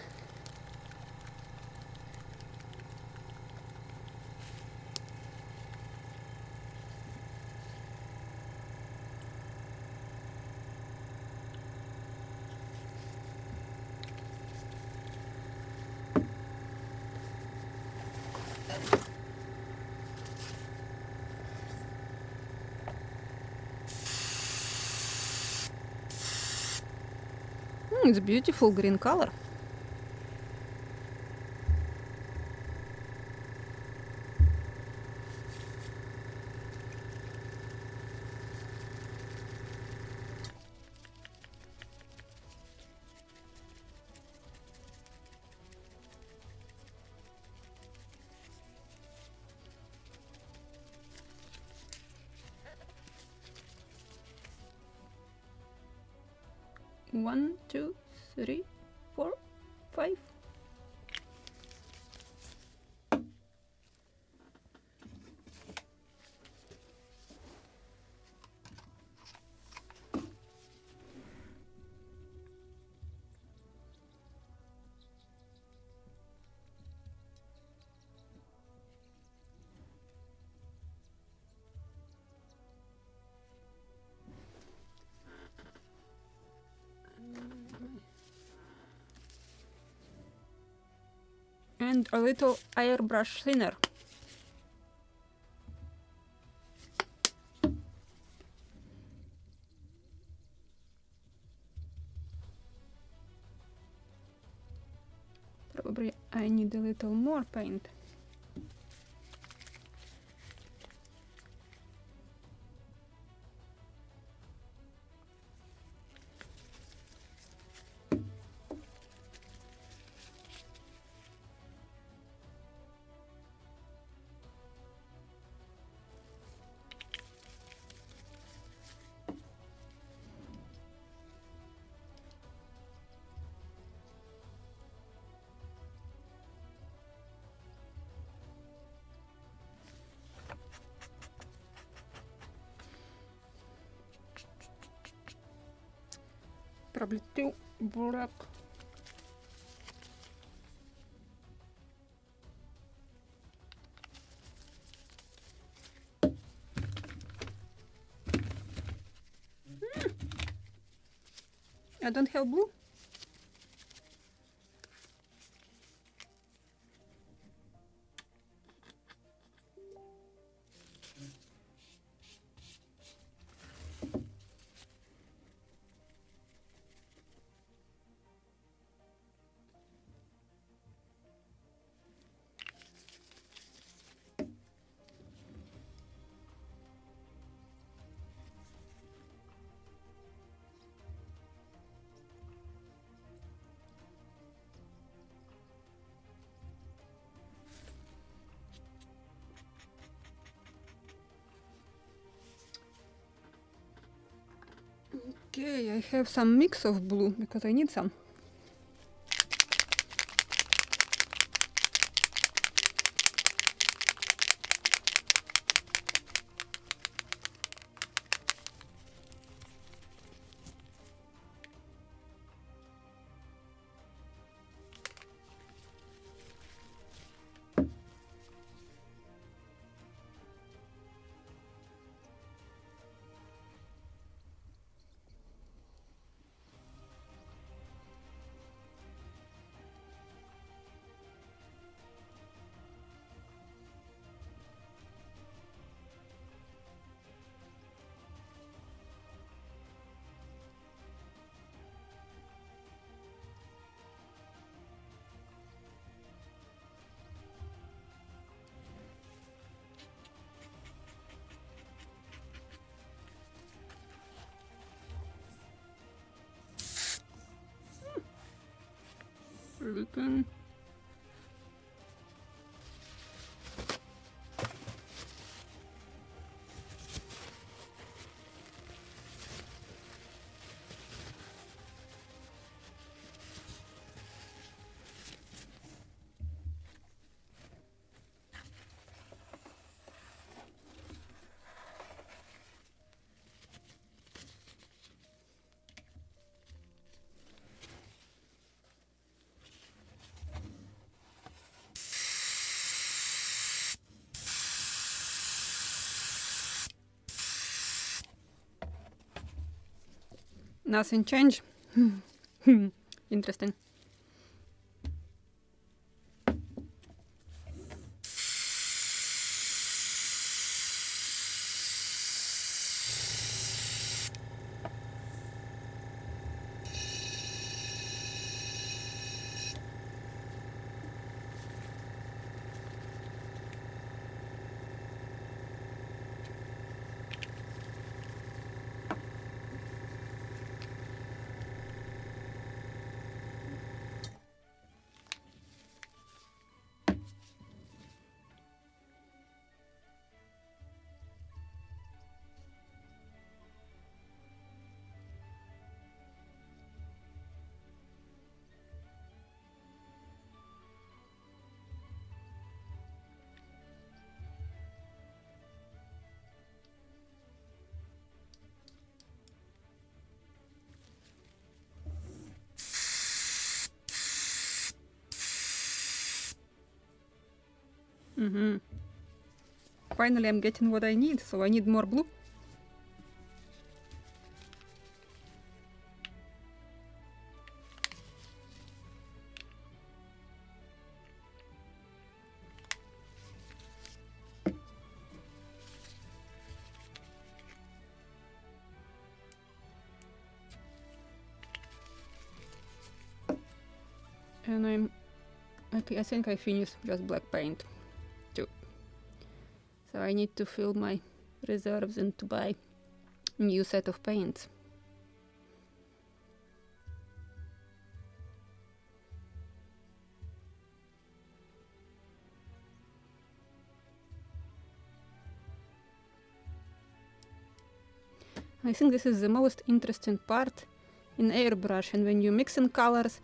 Speaker 1: It's beautiful green color. One, two, three, 4, 5. And a little airbrush thinner. Probably I need a little more paint. Probably too black. I don't have blue. Okay, I have some mix of blue because I need some. Ribbon. Nothing changed. Interesting. Finally, I'm getting what I need, so I need more blue. And okay, I think I finished just black paint too. So I need to fill my reserves and to buy a new set of paints. I think this is the most interesting part in airbrush, and when you mix in colors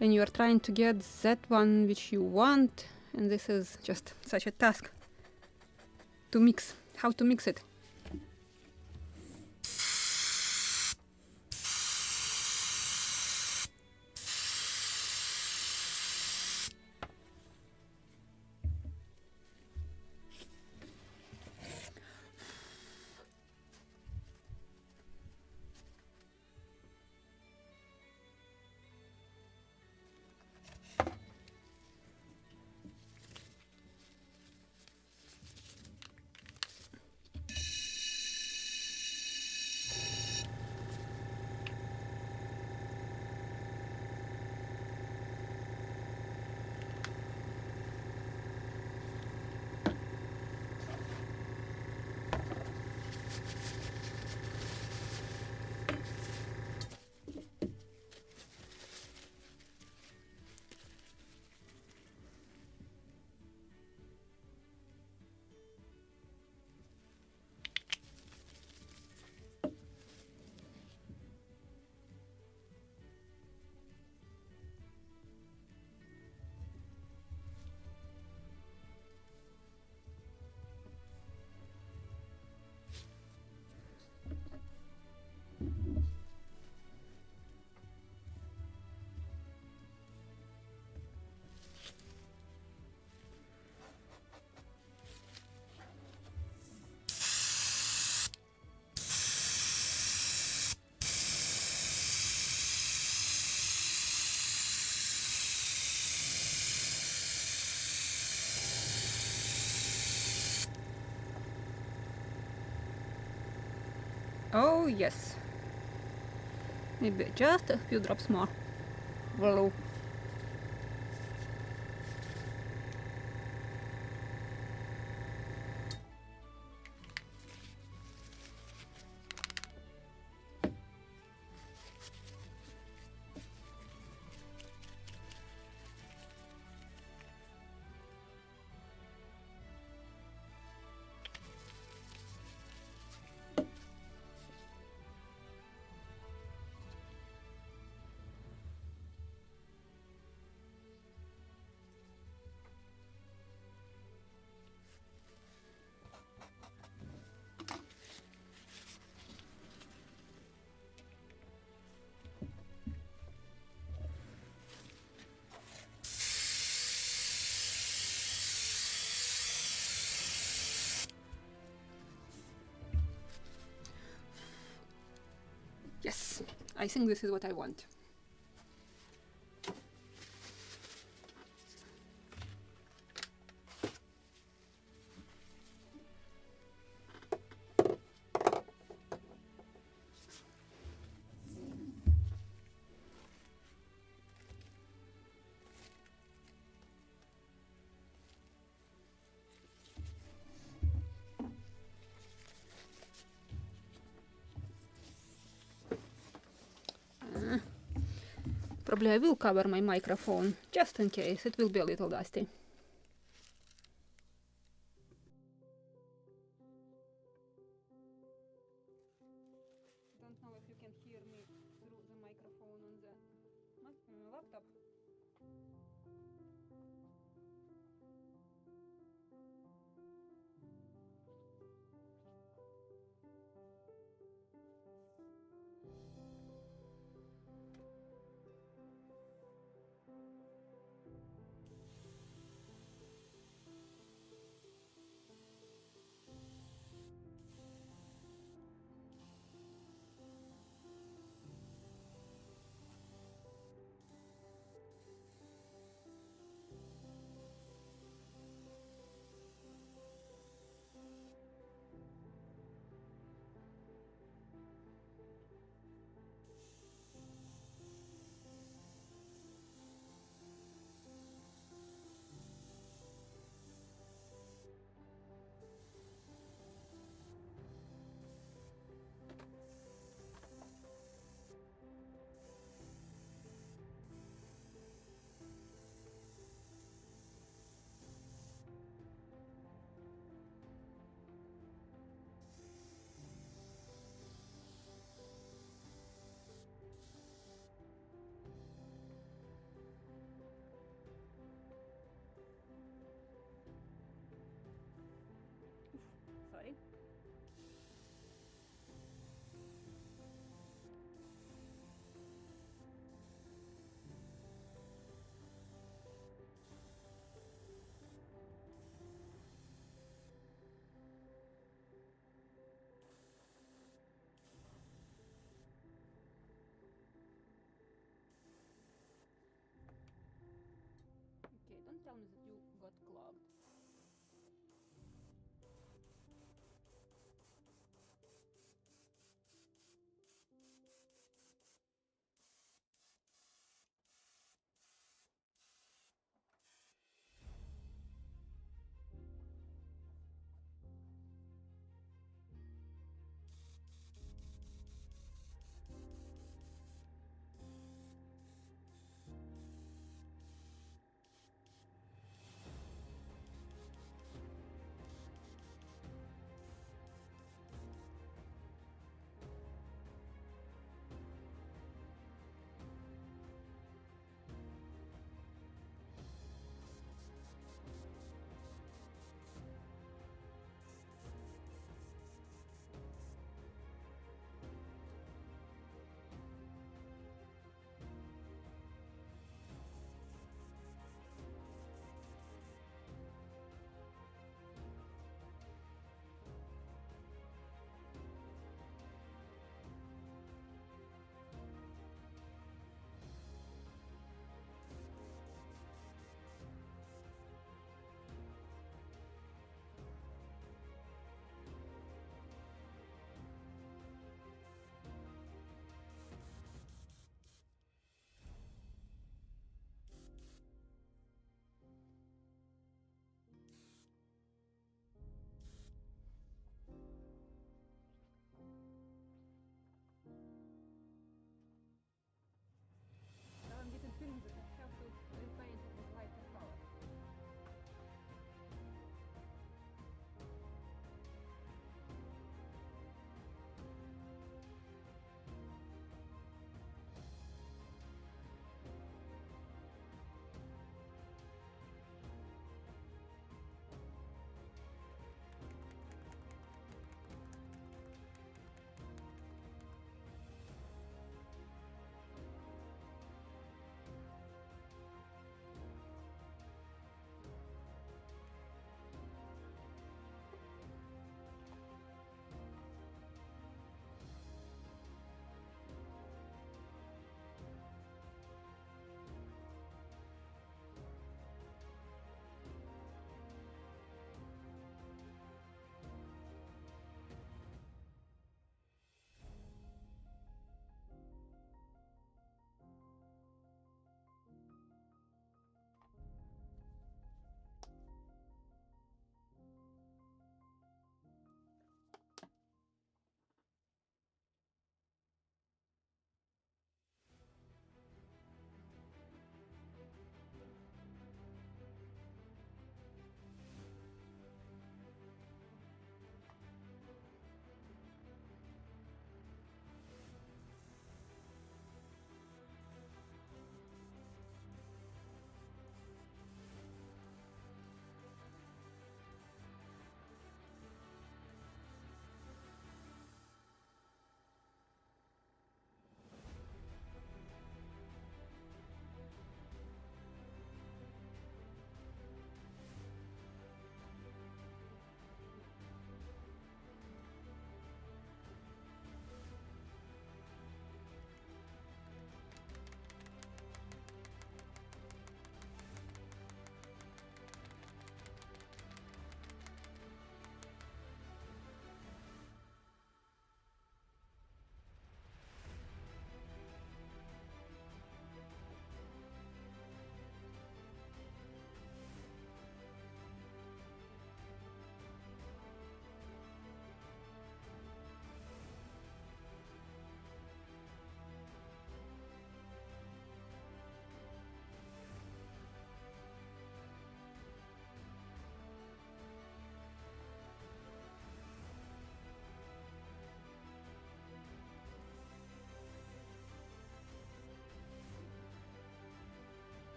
Speaker 1: and you are trying to get that one which you want, and this is just such a task to mix, how to mix it. Oh yes, maybe just a few drops more blue. I think this is what I want. Probably I will cover my microphone, just in case. It will be a little dusty. Don't know if you can hear me through the microphone on the laptop.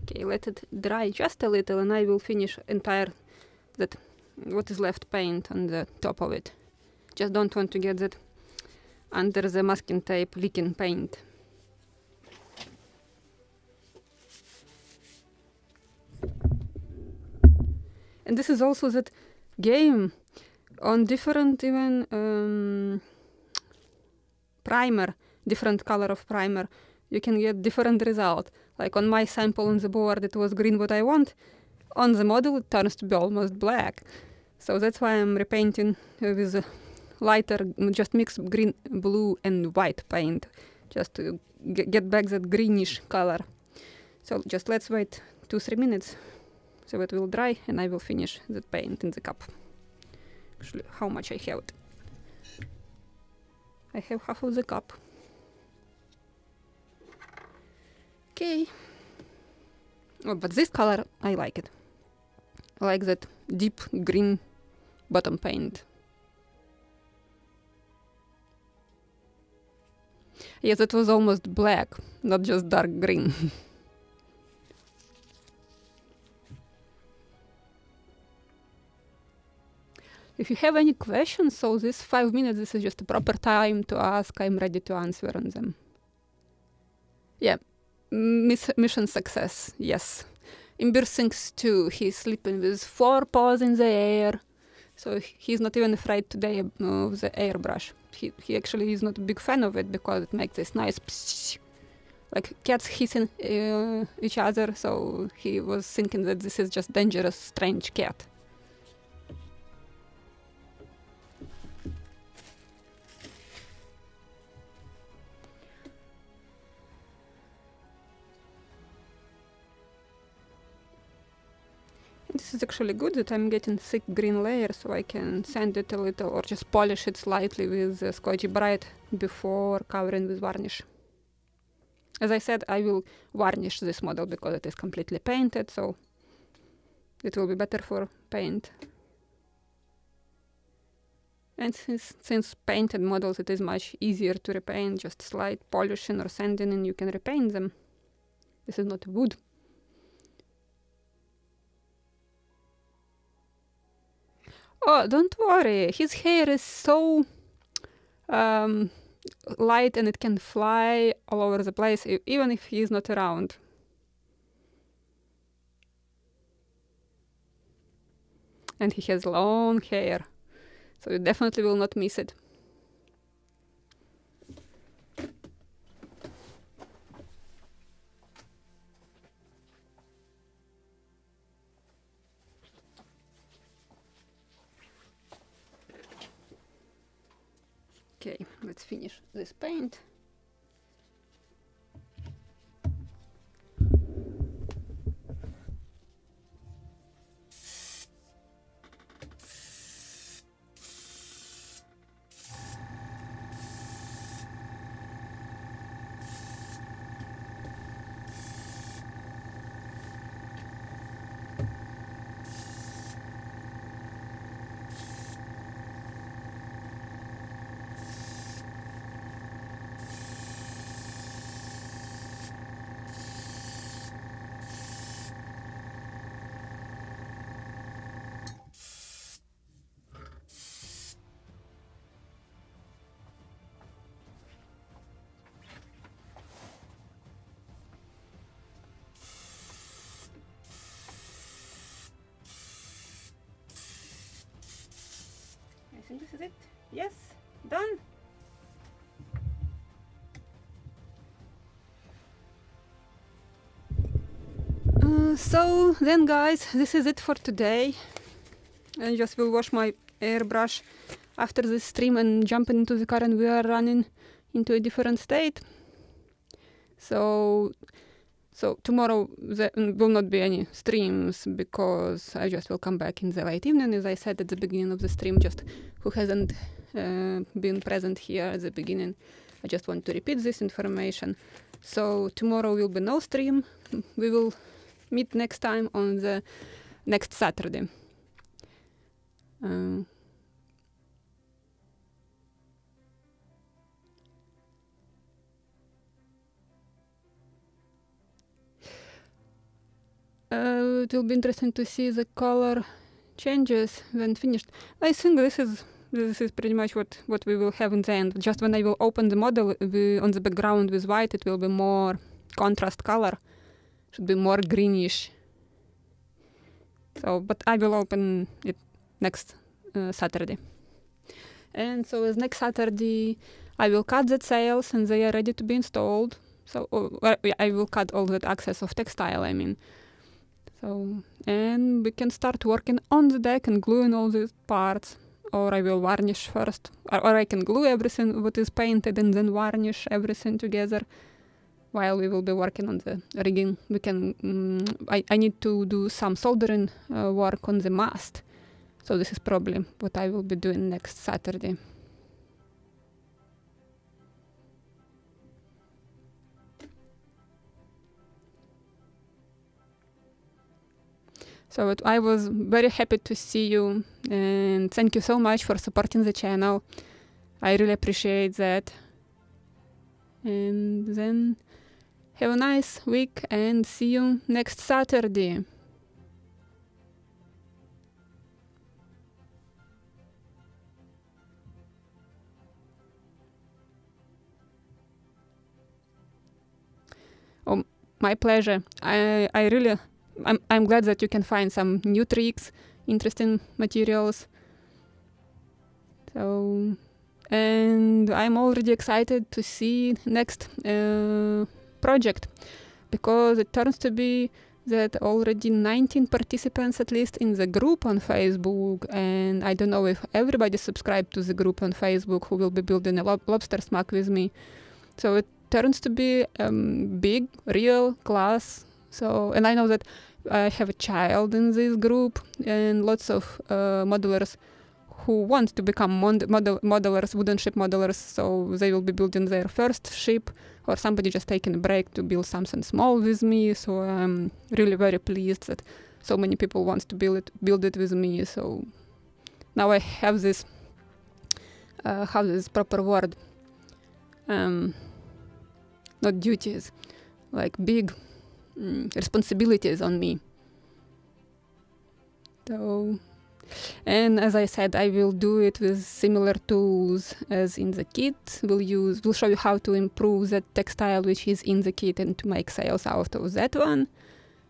Speaker 1: Okay, let it dry just a little and I will finish entire that what is left paint on the top of it. Just don't want to get that under the masking tape leaking paint. And this is also that game on different even primer, different color of primer, you can get different result. Like on my sample on the board it was green what I want. On the model it turns to be almost black. So that's why I'm repainting with a lighter, just mix green, blue and white paint. Just to get back that greenish color. So just let's wait 2-3 minutes so it will dry and I will finish the paint in the cup. Actually, how much I have it? I have half of the cup. Okay. Oh, but this color, I like it. I like that deep green bottom paint. Yes, it was almost black, not just dark green. If you have any questions, so this 5 minutes, this is just a proper time to ask. I'm ready to answer on them. Yeah, mission success, yes. Imbir thinks too. He's sleeping with 4 paws in the air. So he's not even afraid today of the airbrush. He actually is not a big fan of it because it makes this nice psh, like cats hissing each other. So he was thinking that this is just dangerous, strange cat. This is actually good that I'm getting thick green layer so I can sand it a little or just polish it slightly with Scotchy Brite before covering with varnish. As I said, I will varnish this model because it is completely painted, so it will be better for paint. And since painted models it is much easier to repaint, just slight polishing or sanding and you can repaint them. This is not wood. Oh, don't worry. His hair is so light and it can fly all over the place, even if he is not around. And he has long hair, so you definitely will not miss it. Okay, let's finish this paint. think this is it. Yes, done. So then guys, this is it for today. I just will wash my airbrush after this stream and jump into the car, and we are running into a different state. So tomorrow there will not be any streams because I just will come back in the late evening, as I said at the beginning of the stream. Just who hasn't been present here at the beginning, I just want to repeat this information. So tomorrow will be no stream. We will meet next time on the next Saturday. It will be interesting to see the color changes when finished. I think this is pretty much what we will have in the end. Just when I will open the model on the background with white, it will be more contrast color. Should be more greenish. So, but I will open it next Saturday. And so as next Saturday, I will cut the sails and they are ready to be installed. So I will cut all that access of textile, I mean. So, and we can start working on the deck and gluing all these parts. Or I will varnish first. Or I can glue everything what is painted and then varnish everything together. While we will be working on the rigging, we can. I need to do some soldering work on the mast, so this is probably what I will be doing next Saturday. So I was very happy to see you, and thank you so much for supporting the channel. I really appreciate that. And then have a nice week and see you next Saturday. Oh, my pleasure. I'm glad that you can find some new tricks, interesting materials. So, and I'm already excited to see next project, because it turns to be that already 19 participants at least in the group on Facebook, and I don't know if everybody subscribed to the group on Facebook who will be building a lobster smack with me. So it turns to be big, real class. So, and I know that I have a child in this group and lots of modelers who want to become modelers, wooden ship modelers, so they will be building their first ship, or somebody just taking a break to build something small with me. So I'm really very pleased that so many people want to build it with me. So now I have this, how is this proper word? Not duties, like big responsibilities on me. So, and as I said, I will do it with similar tools as in the kit. We'll show you how to improve that textile which is in the kit and to make sails out of that one.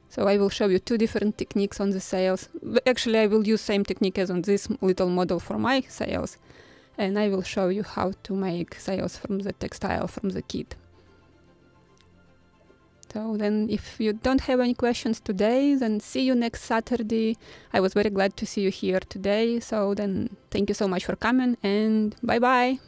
Speaker 1: So I will show you two different techniques on the sails. Actually, I will use same technique as on this little model for my sails. And I will show you how to make sails from the textile from the kit. So then if you don't have any questions today, then see you next Saturday. I was very glad to see you here today. So then thank you so much for coming, and bye-bye.